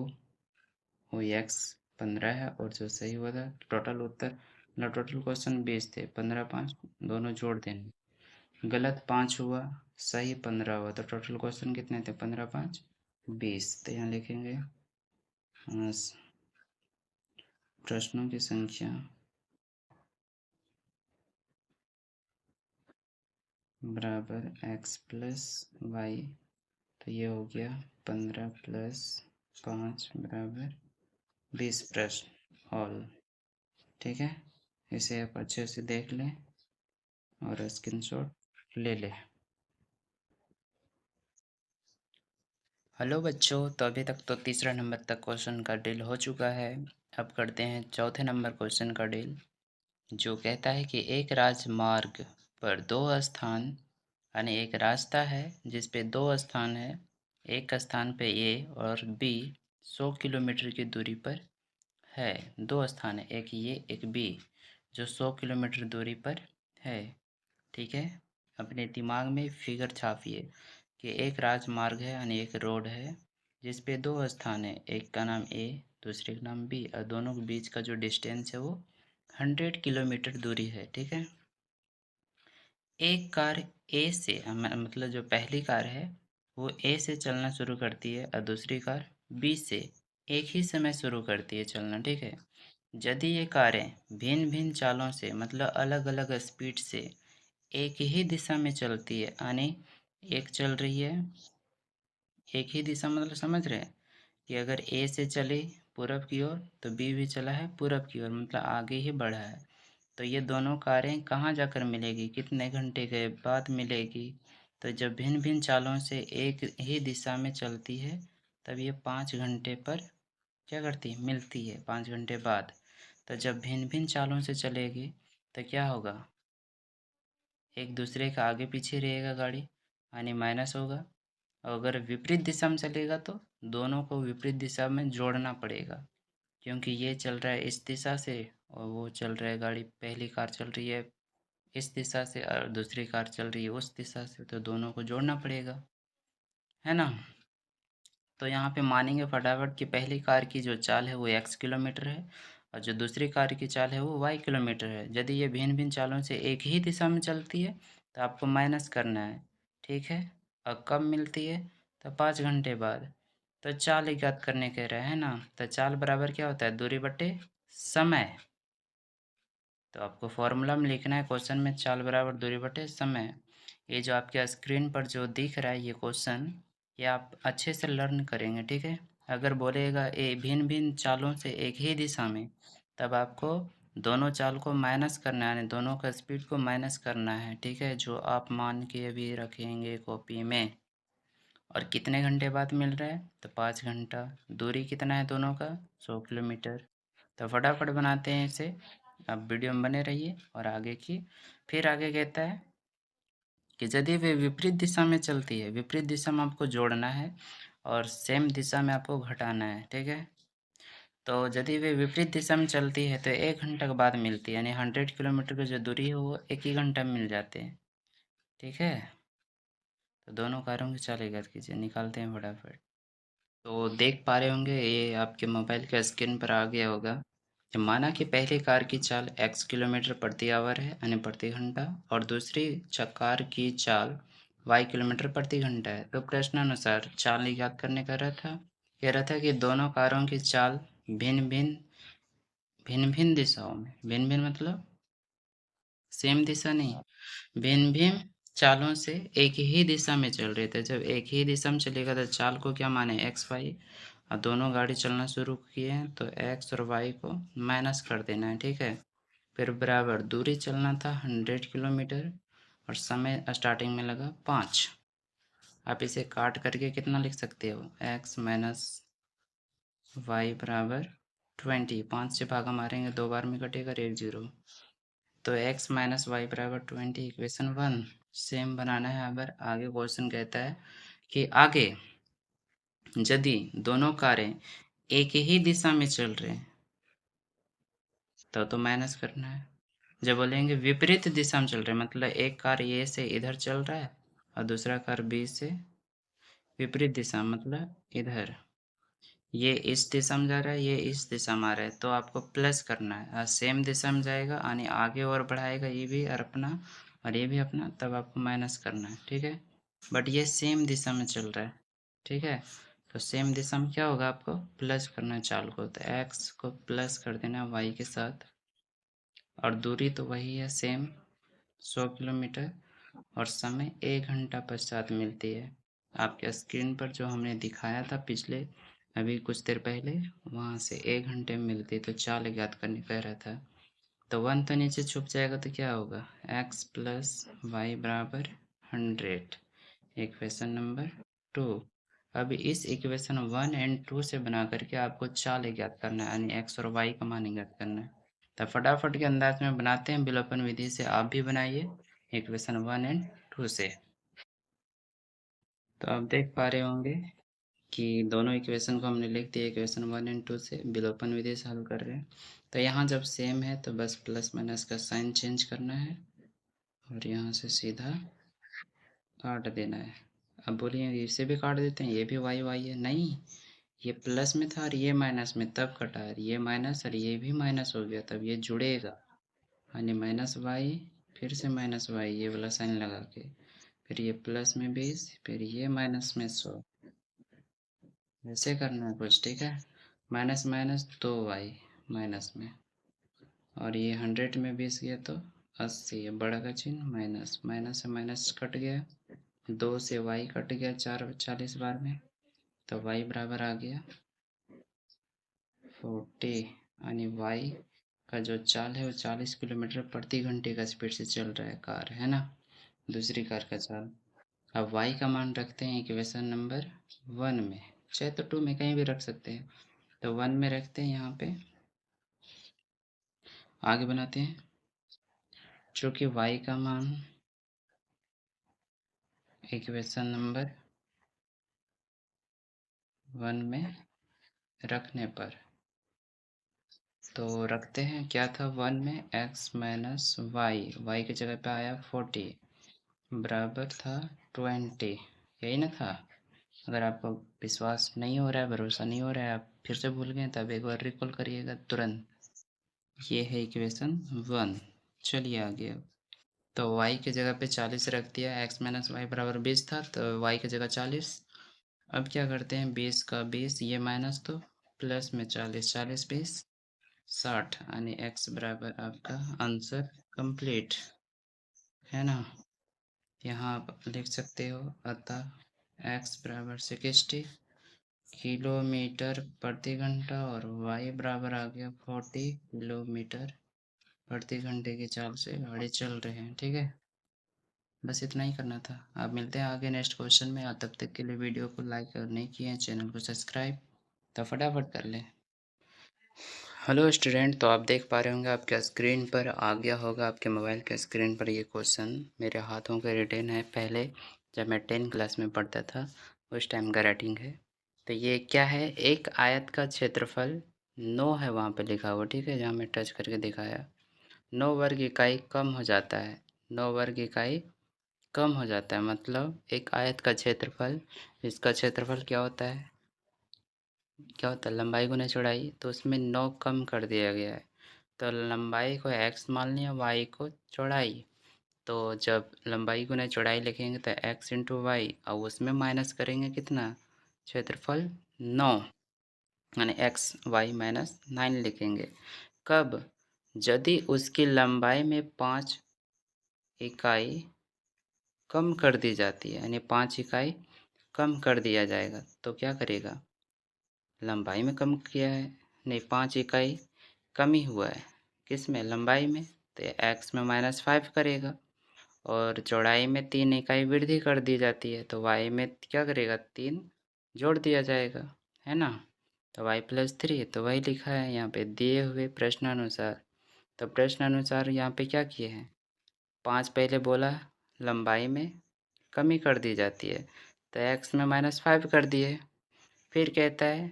x 15 है, और जो सही हुआ था टोटल उत्तर, मतलब टोटल क्वेश्चन 20 थे, 15 5 दोनों जोड़ देंगे, गलत 5 हुआ, सही 15 हुआ, तो टोटल क्वेश्चन कितने थे, 15 5 20, तो यहाँ लिखेंगे प्रश्नों की संख्या बराबर x प्लस वाई, तो ये हो गया 15 प्लस 5 बराबर 20 प्रश्न ऑल, ठीक है। इसे आप अच्छे से देख लें और स्क्रीनशॉट ले लें। हेलो बच्चों, तो अभी तक तो तीसरा नंबर तक क्वेश्चन का डील हो चुका है। अब करते हैं चौथे नंबर क्वेश्चन का डील, जो कहता है कि एक राजमार्ग पर 2 स्थान, यानी एक रास्ता है जिस पे 2 स्थान है, एक स्थान पे ए और बी 100 किलोमीटर की दूरी पर है, 2 स्थान है, एक ये एक बी, जो 100 किलोमीटर दूरी पर है, ठीक है। अपने दिमाग में फिगर छापिए कि एक राजमार्ग है, यानी एक रोड है जिस पे 2 स्थान है, एक का नाम ए दूसरे का नाम बी, और दोनों के बीच का जो डिस्टेंस है वो 100 किलोमीटर दूरी है, ठीक है। एक कार ए से मतलब जो पहली कार है वो ए से चलना शुरू करती है और दूसरी कार बी से एक ही समय शुरू करती है चलना, ठीक है। यदि ये कारें भिन्न भिन्न चालों से मतलब अलग अलग स्पीड से एक ही दिशा में चलती है, यानी एक चल रही है एक ही दिशा, मतलब समझ रहे हैं कि अगर ए से चली पूरब की ओर तो बी भी चला है पूरब की ओर, मतलब आगे ही बढ़ा है। तो ये दोनों कारें कहाँ जाकर मिलेगी, कितने घंटे के बाद मिलेगी? तो जब भिन्न भिन्न चालों से एक ही दिशा में चलती है तब ये 5 घंटे पर क्या करती है, मिलती है 5 घंटे बाद। तो जब भिन्न भिन्न चालों से चलेगी तो क्या होगा, एक दूसरे का आगे पीछे रहेगा गाड़ी, यानी माइनस होगा। और अगर विपरीत दिशा में चलेगा तो दोनों को विपरीत दिशा में जोड़ना पड़ेगा, क्योंकि ये चल रहा है इस दिशा से और वो चल रहा है, गाड़ी पहली कार चल रही है इस दिशा से और दूसरी कार चल रही है उस दिशा से, तो दोनों को जोड़ना पड़ेगा, है ना। तो यहाँ पे मानेंगे फटाफट कि पहली कार की जो चाल है वो x किलोमीटर है और जो दूसरी कार की चाल है वो y किलोमीटर है। यदि ये भिन्न भिन्न चालों से एक ही दिशा में चलती है तो आपको माइनस करना है, ठीक है। और कब मिलती है, तो 5 घंटे बाद। तो चाल ज्ञात करने कह रहे हैं ना, तो चाल बराबर क्या होता है, दूरी बटे समय। तो आपको फॉर्मूला में लिखना है क्वेश्चन में, चाल बराबर दूरी बटे समय। ये जो आपके स्क्रीन पर जो दिख रहा है ये क्वेश्चन, ये आप अच्छे से लर्न करेंगे, ठीक है। अगर बोलेगा ए भिन्न भिन्न चालों से एक ही दिशा में, तब आपको दोनों चाल को माइनस करना है, यानी दोनों का स्पीड को माइनस करना है, ठीक है, जो आप मान के भी रखेंगे कॉपी में। और कितने घंटे बाद मिल रहा है, तो 5 घंटा। दूरी कितना है दोनों का, 100 किलोमीटर। तो फटाफट बनाते हैं इसे, आप वीडियो में बने रहिए। और आगे की, फिर आगे कहता है कि यदि वे विपरीत दिशा में चलती है, विपरीत दिशा में आपको जोड़ना है और सेम दिशा में आपको घटाना है, ठीक है। तो यदि वे विपरीत दिशा में चलती है तो 1 घंटा के बाद मिलती है, यानी 100 किलोमीटर की जो दूरी है वो एक ही घंटा में मिल जाते हैं, ठीक है। तो दोनों कारों की चाल ज्ञात कीजिए, निकालते हैं फटाफट। तो देख पा रहे होंगे ये आपके मोबाइल के स्क्रीन पर आ गया होगा कि माना कि पहली कार की चाल x किलोमीटर प्रति आवर है, यानी प्रति घंटा, और दूसरी कार की चाल y किलोमीटर प्रति घंटा है। तो प्रश्नानुसार चाल ज्ञात करने का रहा था, कह रहा था कि दोनों कारों की चाल भिन्न भिन्न दिशाओं में, भिन्न भिन्न मतलब सेम दिशा नहीं, भिन्न भिन्न चालों से एक ही दिशा में चल रहे थे। जब एक ही दिशा में चलेगा तो चाल को क्या माने, एक्स वाई, और दोनों गाड़ी चलना शुरू किए हैं तो एक्स और वाई को माइनस कर देना है, ठीक है। फिर बराबर दूरी चलना था 100 किलोमीटर और समय स्टार्टिंग में लगा 5। आप इसे काट करके कितना लिख सकते हो, एक्स माइनस वाई बराबर 20। 5 से भागा मारेंगे 2 बार में कटेगा, 1 0। तो x माइनस वाई बराबर 20, इक्वेशन 1 सेम बनाना है। अगर आगे क्वेश्चन कहता है कि आगे यदि दोनों कारें एक ही दिशा में चल रहे हैं तो माइनस करना है। जब बोलेंगे विपरीत दिशा में चल रहे हैं, मतलब एक कार ए से इधर चल रहा है और दूसरा कार बी से विपरीत दिशा, मतलब इधर, ये इस दिशा में जा रहा है ये इस दिशा में आ रहा है, तो आपको प्लस करना है। सेम दिशा में जाएगा यानी आगे और बढ़ाएगा ये भी और अपना और ये भी अपना, तब आपको माइनस करना है, ठीक है। बट ये सेम दिशा में चल रहा है, ठीक है। तो सेम दिशा में क्या होगा, आपको प्लस करना है चाल को, तो एक्स को प्लस कर देना है वाई के साथ। और दूरी तो वही है सेम, 100 किलोमीटर, और समय 1 घंटा पश्चात मिलती है। आपके स्क्रीन पर जो हमने दिखाया था पिछले अभी कुछ देर पहले, वहाँ से 1 घंटे में मिलती है। तो चाल ज्ञात करने कह रहा था, तो 1 तो नीचे छुप जाएगा तो क्या होगा, x प्लस वाई बराबर 100, इक्वेशन नंबर 2। अब इस इक्वेशन 1 एंड 2 से बना करके आपको चाल ज्ञात करना है, यानी x और y का मान ज्ञात करना है। तो फटाफट के अंदाज में बनाते हैं, विलोपन विधि से आप भी बनाइए इक्वेशन 1 एंड 2 से। तो आप देख पा रहे होंगे कि दोनों इक्वेशन को हमने लिख दिया, इक्वेशन 1 एंड 2 से विलोपन विधि से हल कर रहे हैं। तो यहाँ जब सेम है तो बस प्लस माइनस का साइन चेंज करना है और यहाँ से सीधा काट देना है। अब बोलिए इसे भी काट देते हैं, ये भी वाई वाई है, नहीं, ये प्लस में था और ये माइनस में, तब कटा है, ये माइनस और ये भी माइनस हो गया, तब ये जुड़ेगा, यानी माइनस वाई फिर से माइनस वाई, ये वाला साइन लगा के, फिर ये प्लस में 20, फिर ये माइनस में 100, ऐसे करना है कुछ, ठीक है। माइनस माइनस 2y माइनस में, और ये 100 में 20 गया तो 80, है बड़ा का चिन्ह माइनस, माइनस से माइनस कट गया, 2 से y कट गया 40 बार में, तो y बराबर आ गया 40, यानी y का जो चाल है वो 40 किलोमीटर प्रति घंटे का स्पीड से चल रहा है कार, है ना, दूसरी कार का चाल। अब y का मान रखते हैं इक्वेशन नंबर 1 में, चाहे तो 2 में कहीं भी रख सकते हैं, तो 1 में रखते हैं, यहाँ पे आगे बनाते हैं, चूँकि y का मान इक्वेशन नंबर 1 में रखने पर, तो रखते हैं, क्या था 1 में x माइनस वाई की जगह पे आया 40 बराबर था 20, यही ना था। अगर आपको विश्वास नहीं हो रहा है, भरोसा नहीं हो रहा है, आप फिर से भूल गए, तब एक बार रिकॉल करिएगा तुरंत। ये है इक्वेशन 1। चलिए आगे, तो y की जगह पे 40 रख दिया, x माइनस वाई बराबर 20 था, तो y की जगह 40। अब क्या करते हैं, 20 का 20, ये माइनस, तो प्लस में 40, 40 20 60, यानी x बराबर आपका आंसर कंप्लीट, है ना। यहाँ आप लिख सकते हो, अतः x बराबर 60 किलोमीटर प्रति घंटा और y बराबर आ गया 40 किलोमीटर प्रति घंटे की चाल से गाड़ी चल रहे हैं, ठीक है। बस इतना ही करना था। आप मिलते हैं आगे नेक्स्ट क्वेश्चन में, तब तक के लिए वीडियो को लाइक और नहीं किए हैं, चैनल को सब्सक्राइब तो फटाफट कर लें। हेलो स्टूडेंट, तो आप देख पा रहे होंगे आपके स्क्रीन पर आ गया होगा, आपके मोबाइल के स्क्रीन पर ये क्वेश्चन मेरे हाथों के रिटन है, पहले जब मैं 10 क्लास में पढ़ता था उस टाइम का राइटिंग है। तो ये क्या है, एक आयत का क्षेत्रफल 9 है, वहाँ पे लिखा हुआ, ठीक है, जहाँ मैं टच करके दिखाया, 9 वर्ग इकाई कम हो जाता है, 9 वर्ग इकाई कम हो जाता है, मतलब एक आयत का क्षेत्रफल, इसका क्षेत्रफल क्या होता है लंबाई गुना चौड़ाई, तो उसमें 9 कम कर दिया गया है, तो लंबाई को x मान लिया, y को चौड़ाई, तो जब लंबाई गुना चौड़ाई लिखेंगे तो x इंटू वाई, और उसमें माइनस करेंगे कितना, क्षेत्रफल 9, यानी x y माइनस 9 लिखेंगे। कब, यदि उसकी लंबाई में 5 इकाई कम कर दी जाती है, यानी 5 इकाई कम कर दिया जाएगा, तो क्या करेगा, लंबाई में कम किया है, नहीं 5 इकाई कम ही हुआ है, किस में, लंबाई में, तो x में -5 करेगा, और चौड़ाई में 3 इकाई वृद्धि कर दी जाती है, तो y में क्या करेगा, 3 जोड़ दिया जाएगा, है ना, तो y + 3, तो वही लिखा है यहाँ पे दिए हुए प्रश्नानुसार। तो प्रश्नानुसार यहाँ पे क्या किए हैं, 5 पहले बोला लंबाई में कमी कर दी जाती है, तो x में -5 कर दिए, फिर कहता है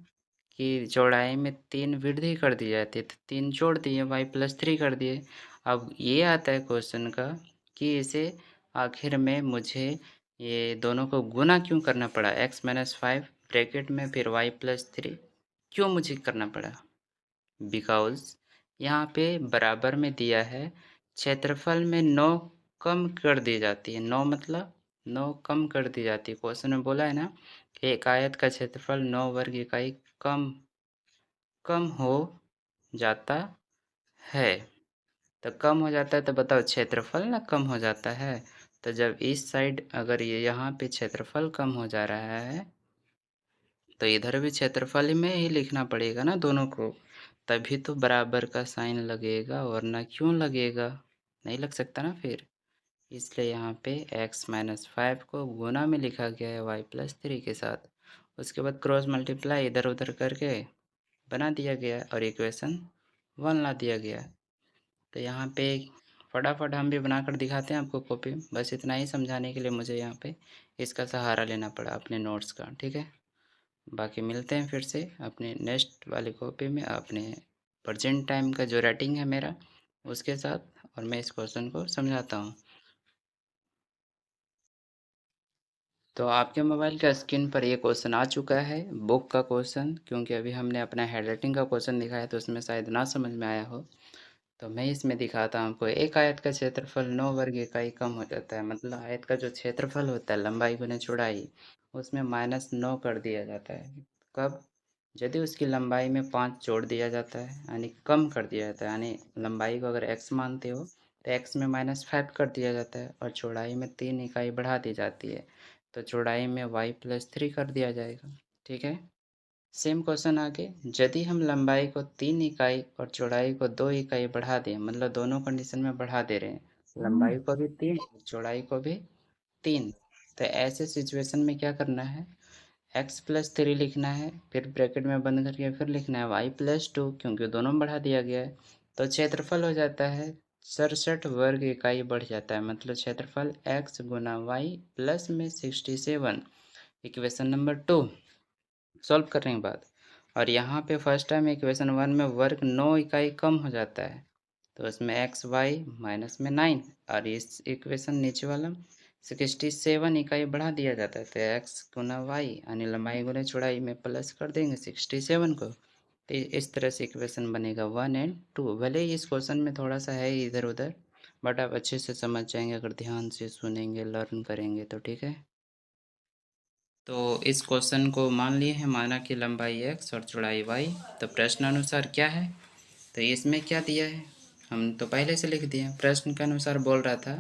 कि चौड़ाई में 3 वृद्धि कर दी जाती है, तो 3 जोड़ दिए, y + 3 कर दिए। अब ये आता है क्वेश्चन का कि इसे आखिर में मुझे ये दोनों को गुना क्यों करना पड़ा, x - 5 ब्रैकेट में फिर y + 3 क्यों मुझे करना पड़ा, बिकॉज़ यहाँ पे बराबर में दिया है, क्षेत्रफल में 9 कम कर दी जाती है, 9 मतलब 9 कम कर दी जाती है, क्वेश्चन में बोला है ना कि एक आयत का क्षेत्रफल 9 वर्ग इकाई कम कम हो जाता है, तो कम हो जाता है, तो बताओ क्षेत्रफल ना कम हो जाता है, तो जब इस साइड अगर ये यहाँ पे क्षेत्रफल कम हो जा रहा है, तो इधर भी क्षेत्रफल में ही लिखना पड़ेगा ना दोनों को, तभी तो बराबर का साइन लगेगा, वरना क्यों लगेगा, नहीं लग सकता ना फिर, इसलिए यहाँ पे x - 5 को गुना में लिखा गया है y + 3 के साथ, उसके बाद क्रॉस मल्टीप्लाई इधर उधर करके बना दिया गया और इक्वेशन 1 ला दिया गया। तो यहाँ पे फटाफट हम भी बनाकर दिखाते हैं आपको कॉपी में, बस इतना ही समझाने के लिए मुझे यहाँ पे इसका सहारा लेना पड़ा अपने नोट्स का, ठीक है। बाकी मिलते हैं फिर से अपने नेक्स्ट वाली कॉपी में, अपने प्रेजेंट टाइम का जो राइटिंग है मेरा उसके साथ, और मैं इस क्वेश्चन को समझाता हूँ। तो आपके मोबाइल का स्क्रीन पर ये क्वेश्चन आ चुका है, बुक का क्वेश्चन, क्योंकि अभी हमने अपना हैंडराइटिंग का क्वेश्चन दिखाया तो उसमें शायद ना समझ में आया हो, तो मैं इसमें दिखाता हूँ आपको, एक आयत का क्षेत्रफल 9 वर्ग इकाई कम हो जाता है, मतलब आयत का जो क्षेत्रफल होता है लंबाई गुने चौड़ाई, उसमें -9 कर दिया जाता है। कब? यदि उसकी लंबाई में 5 जोड़ दिया जाता है, यानी कम कर दिया जाता है, यानी लंबाई को अगर x मानते हो तो x में -5 कर दिया जाता है और चौड़ाई में 3 इकाई बढ़ा दी जाती है, तो चौड़ाई में y+3 कर दिया जाएगा। ठीक है, सेम क्वेश्चन आगे, यदि हम लंबाई को 3 इकाई और चौड़ाई को 2 इकाई बढ़ा दें, मतलब दोनों कंडीशन में बढ़ा दे रहे हैं, लंबाई को भी 3 चौड़ाई को भी 3, तो ऐसे सिचुएशन में क्या करना है, x+3 लिखना है, फिर ब्रैकेट में बंद करके फिर लिखना है y+2, क्योंकि दोनों बढ़ा दिया गया है, तो क्षेत्रफल हो जाता है 67 वर्ग इकाई बढ़ जाता है, मतलब क्षेत्रफल x गुना y प्लस में 67। इक्वेशन नंबर 2 सॉल्व करने के बाद, और यहाँ पे फर्स्ट टाइम इक्वेशन 1 में वर्ग 9 इकाई कम हो जाता है, तो उसमें एक्स वाई माइनस में 9, और इस इक्वेशन नीचे वाला 67 इकाई बढ़ा दिया जाता है, तो एक्स गुना वाई यानी लंबाई गुना चौड़ाई में प्लस कर देंगे 67 को, तो इस तरह से इक्वेशन बनेगा 1 एंड 2। भले ही इस क्वेश्चन में थोड़ा सा है इधर उधर, बट आप अच्छे से समझ जाएंगे अगर ध्यान से सुनेंगे लर्न करेंगे तो। ठीक है, तो इस क्वेश्चन को मान लिए हैं, माना कि लंबाई x और चौड़ाई y, तो प्रश्न अनुसार क्या है, तो इसमें क्या दिया है हम तो पहले से लिख दिए। प्रश्न के अनुसार बोल रहा था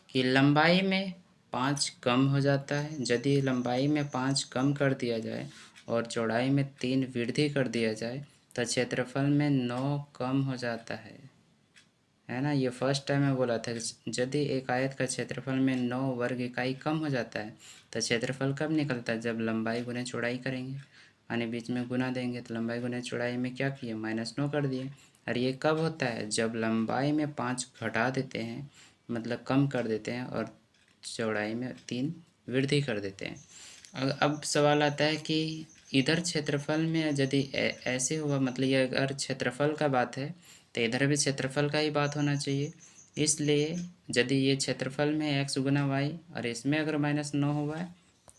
कि लंबाई में 5 कम हो जाता है, यदि लंबाई में 5 कम कर दिया जाए और चौड़ाई में 3 वृद्धि कर दिया जाए तो क्षेत्रफल में 9 कम हो जाता है ना। ये फर्स्ट टाइम मैं बोला था, यदि एक आयत का क्षेत्रफल में 9 वर्ग इकाई कम हो जाता है तो क्षेत्रफल कब निकलता है, जब लंबाई गुने चौड़ाई करेंगे, यानी बीच में गुना देंगे, तो लंबाई गुने चौड़ाई में क्या किए, -9 कर दिए। और ये कब होता है, जब लंबाई में 5 घटा देते हैं, मतलब कम कर देते हैं, और चौड़ाई में 3 वृद्धि कर देते हैं। अब सवाल आता है कि इधर क्षेत्रफल में यदि ऐसे हुआ, मतलब ये अगर क्षेत्रफल का बात है तो इधर भी क्षेत्रफल का ही बात होना चाहिए, इसलिए यदि ये क्षेत्रफल में x गुना वाई और इसमें अगर -9 हुआ है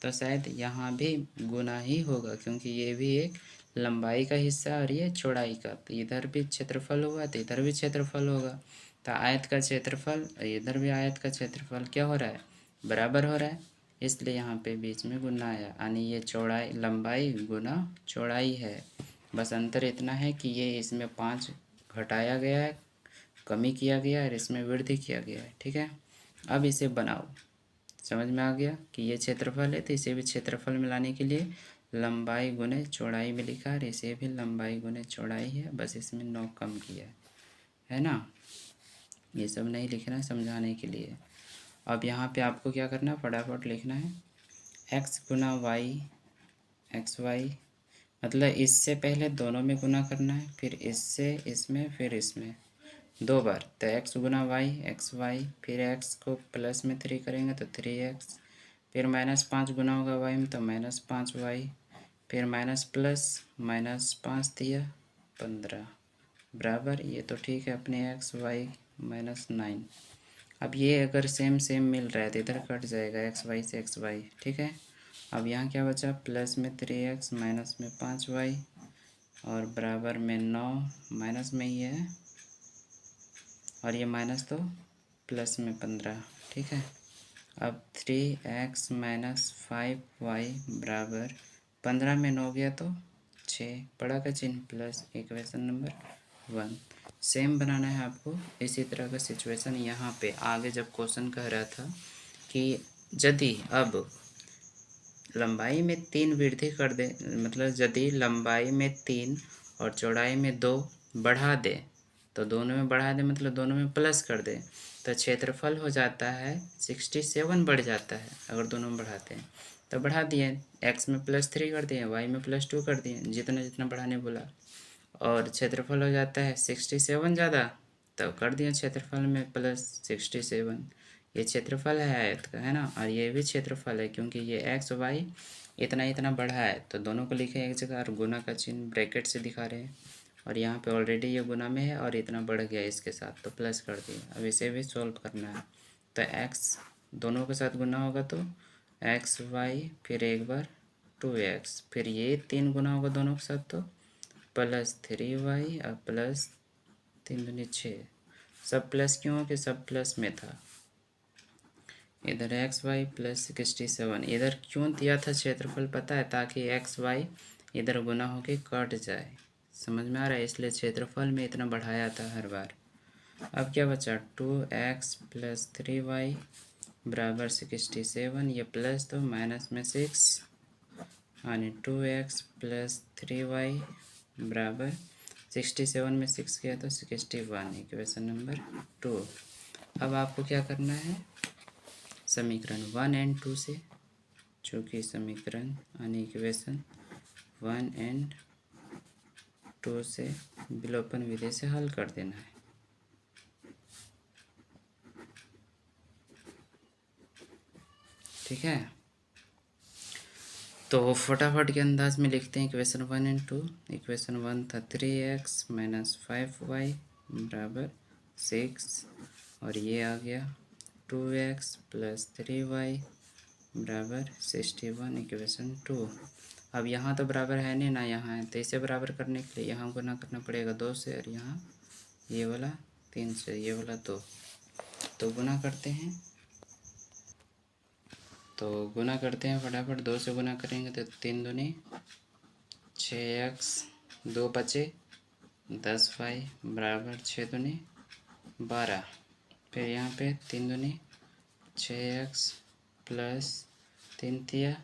तो शायद यहाँ भी गुना ही होगा, क्योंकि ये भी एक लंबाई का हिस्सा और ये चौड़ाई का, तो इधर भी क्षेत्रफल हुआ तो इधर भी क्षेत्रफल होगा, तो आयत का क्षेत्रफल इधर भी आयत का क्षेत्रफल क्या हो रहा है, बराबर हो रहा है, इसलिए यहाँ पे बीच में गुना आया, यानी ये चौड़ाई लंबाई गुना चौड़ाई है। बस अंतर इतना है कि ये इसमें 5 घटाया गया है, कमी किया गया है, और इसमें वृद्धि किया गया है। ठीक है, अब इसे बनाओ, समझ में आ गया कि ये क्षेत्रफल है, तो इसे भी क्षेत्रफल में लाने के लिए लंबाई गुने चौड़ाई में लिखा है, इसे भी लंबाई गुने चौड़ाई है, बस इसमें 9 कम किया है ना। ये सब नहीं लिखना है, समझाने के लिए। अब यहाँ पे आपको क्या करना है, फटाफट लिखना है x गुना वाई, एक्स वाई, मतलब इससे पहले दोनों में गुना करना है, फिर इससे इसमें, फिर इसमें 2 बार, तो x गुना वाई एक्स वाई, फिर x को प्लस में 3 करेंगे तो 3x, फिर -5 गुना होगा y में तो -5y, फिर माइनस प्लस -5 दिया 15, बराबर, ये तो ठीक है अपने x y -9। अब ये अगर सेम सेम मिल रहा है तो इधर कट जाएगा एक्स वाई से एक्स वाई। ठीक है, अब यहाँ क्या बचा, प्लस में 3x माइनस में 5y और बराबर में 9, माइनस में ही है, और ये माइनस तो प्लस में 15। ठीक है, अब 3x माइनस 5y बराबर 15 में 9 गया तो 6, बड़ा का चिन्ह प्लस, इक्वेशन नंबर 1। सेम बनाना है आपको इसी तरह का सिचुएशन यहाँ पे आगे, जब क्वेश्चन कह रहा था कि यदि अब लंबाई में 3 वृद्धि कर दे, मतलब यदि लंबाई में 3 और चौड़ाई में 2 बढ़ा दे, तो दोनों में बढ़ा दे मतलब दोनों में प्लस कर दे, तो क्षेत्रफल हो जाता है 67 बढ़ जाता है, अगर दोनों में बढ़ाते हैं तो बढ़ा दिए, x में +3 कर दिए, y में +2 कर दिए, जितना जितना बढ़ाने बोला, और क्षेत्रफल हो जाता है 67 ज़्यादा, तो कर दिया क्षेत्रफल में +67। ये क्षेत्रफल है आयत का, है ना, और ये भी क्षेत्रफल है, क्योंकि ये एक्स वाई इतना इतना बढ़ा है, तो दोनों को लिखे एक जगह और गुना का चिन्ह ब्रैकेट से दिखा रहे हैं, और यहाँ पे ऑलरेडी ये गुना में है और इतना बढ़ गया इसके साथ, तो प्लस कर दिया। अब इसे भी सॉल्व करना है, तो एक्स दोनों के साथ गुना होगा तो एक्स वाई, फिर एक बार 2x, फिर ये 3 गुना होगा दोनों के साथ तो +3y और +3 दूनी 6, सब प्लस क्यों हो कि सब प्लस में था। इधर एक्स वाई प्लस 67, इधर क्यों दिया था क्षेत्रफल पता है, ताकि एक्स वाई इधर गुना होके कट जाए। समझ में आ रहा है, इसलिए क्षेत्रफल में इतना बढ़ाया था हर बार। अब क्या बचा, 2x प्लस 3y बराबर 67, ये प्लस तो माइनस में 6 यानी 2x प्लस 3y बराबर 67 में 6 किया तो 61, इक्वेशन नंबर 2। अब आपको क्या करना है, समीकरण 1 एंड 2 से, चूँकि समीकरण यानी इक्वेशन 1 एंड 2 से विलोपन विधि से हल कर देना है। ठीक है, तो फटाफट के अंदाज में लिखते हैं इक्वेशन 1 एंड 2। इक्वेशन 1 था 3x माइनस 5y बराबर 6, और ये आ गया 2x प्लस 3y बराबर 61, इक्वेशन 2। अब यहाँ तो बराबर है नहीं ना, यहाँ है, तो इसे बराबर करने के लिए यहाँ गुना करना पड़ेगा 2 से, और यहाँ ये वाला 3 से, ये वाला 2। तो गुना करते हैं, तो गुना करते हैं फटाफट। 2 से गुना करेंगे तो 3 दूनी 6x, 2 बचे 10y बराबर 6 दूनी 12। फिर यहाँ पे 3 दूनी 6x प्लस 3 तिया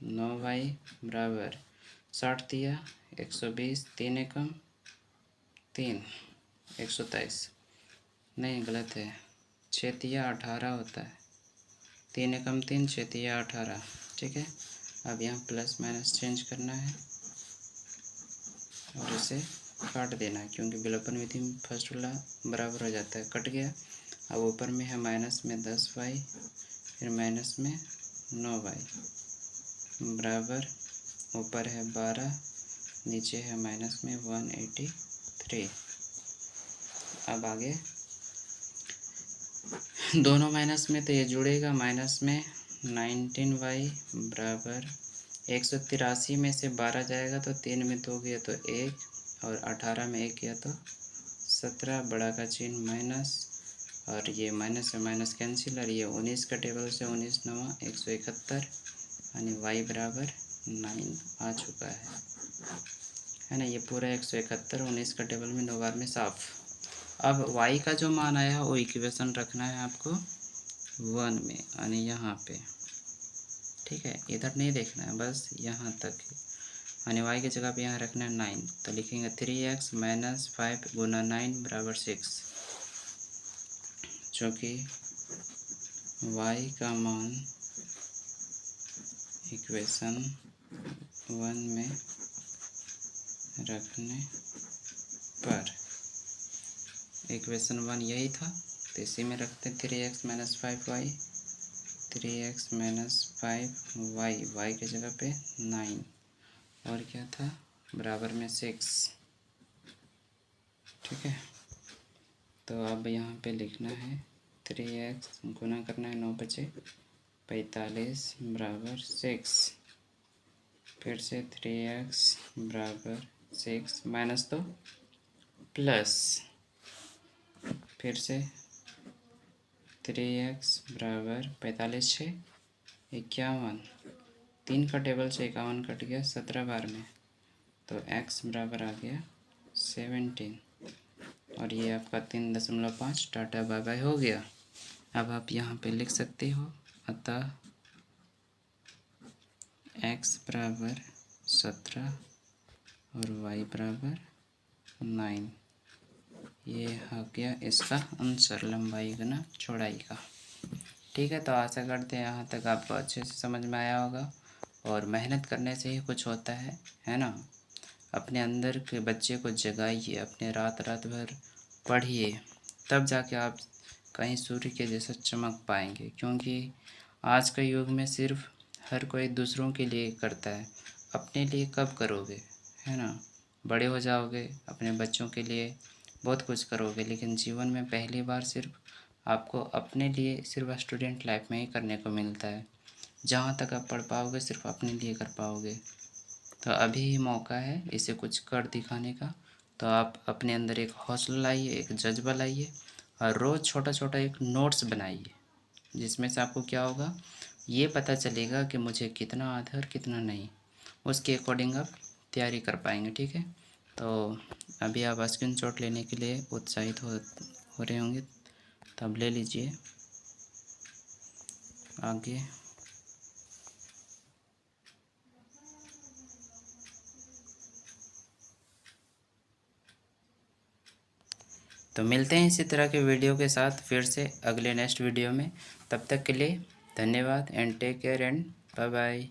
9y बराबर 60 तिया 120, 3 एकम 3 123, नहीं गलत है, 6 तिया 18 होता है, 3 एकम 3 6 तिया 18। ठीक है, अब यहाँ प्लस माइनस चेंज करना है और इसे काट देना है, क्योंकि विलोपन विधि में फर्स्ट वाला बराबर हो जाता है, कट गया। अब ऊपर में है माइनस में 10y, फिर माइनस में 9y बराबर, ऊपर है 12, नीचे है माइनस में 183। अब आगे दोनों माइनस में तो ये जुड़ेगा, माइनस में 19y बराबर 183 में से 12 जाएगा तो 3 में 2 गया तो 1, और 18 में 1 गया तो 17, बड़ा का चिन्ह माइनस, और ये माइनस से माइनस कैंसिल, और ये 19 का टेबल से 19 9 171, यानी y बराबर 9 आ चुका है ना। ये पूरा 171 19 का टेबल में 9 बार में साफ। अब y का जो मान आया वो इक्वेशन रखना है आपको 1 में, यानी यहाँ पे। ठीक है, इधर नहीं देखना है, बस यहाँ तक, यानी y की जगह पे यहाँ रखना है 9। तो लिखेंगे 3x माइनस 5 गुना 9 बराबर 6, चूँकि y का मान इक्वेशन 1 में रखने पर, इक्वेशन 1 यही था तो इसी में रखते 3x minus 5y, 3x minus 5y, y की जगह पे 9, और क्या था बराबर में 6। ठीक है, तो अब यहाँ पे लिखना है 3x गुना करना है 9 बचे 45 बराबर 6, फिर से 3x बराबर 6 माइनस तो प्लस, फिर से 3x बराबर 45 6 51, 3 का टेबल से 51 कट गया 17 बार में, तो x बराबर आ गया 17, और ये आपका 3.5 टाटा बाय बाय हो गया। अब आप यहाँ पे लिख सकते हो, अतः x बराबर 17 और y बराबर 9, ये आ गया इसका आंसर, लंबाई गुना चौड़ाई का। ठीक है, तो आशा करते हैं यहाँ तक आपको अच्छे से समझ में आया होगा, और मेहनत करने से ही कुछ होता है ना। अपने अंदर के बच्चे को जगाइए, अपने रात रात भर पढ़िए, तब जाके आप कहीं सूर्य के जैसा चमक पाएंगे। क्योंकि आज के युग में सिर्फ हर कोई दूसरों के लिए करता है, अपने लिए कब करोगे, है ना। बड़े हो जाओगे अपने बच्चों के लिए बहुत कुछ करोगे, लेकिन जीवन में पहली बार सिर्फ आपको अपने लिए सिर्फ स्टूडेंट लाइफ में ही करने को मिलता है। जहाँ तक आप पढ़ पाओगे सिर्फ अपने लिए कर पाओगे। तो अभी ही मौका है इसे कुछ कर दिखाने का। तो आप अपने अंदर एक हौसला लाइए, एक जज्बा लाइए, और रोज़ छोटा छोटा एक नोट्स बनाइए, जिसमें से आपको क्या होगा, ये पता चलेगा कि मुझे कितना आता है और कितना नहीं, उसके अकॉर्डिंग आप तैयारी कर पाएंगे। ठीक है, तो अभी आप स्क्रीनशॉट लेने के लिए उत्साहित हो रहे होंगे, तब ले लीजिए। आगे तो मिलते हैं इसी तरह के वीडियो के साथ फिर से अगले नेक्स्ट वीडियो में। तब तक के लिए धन्यवाद and take care and bye bye.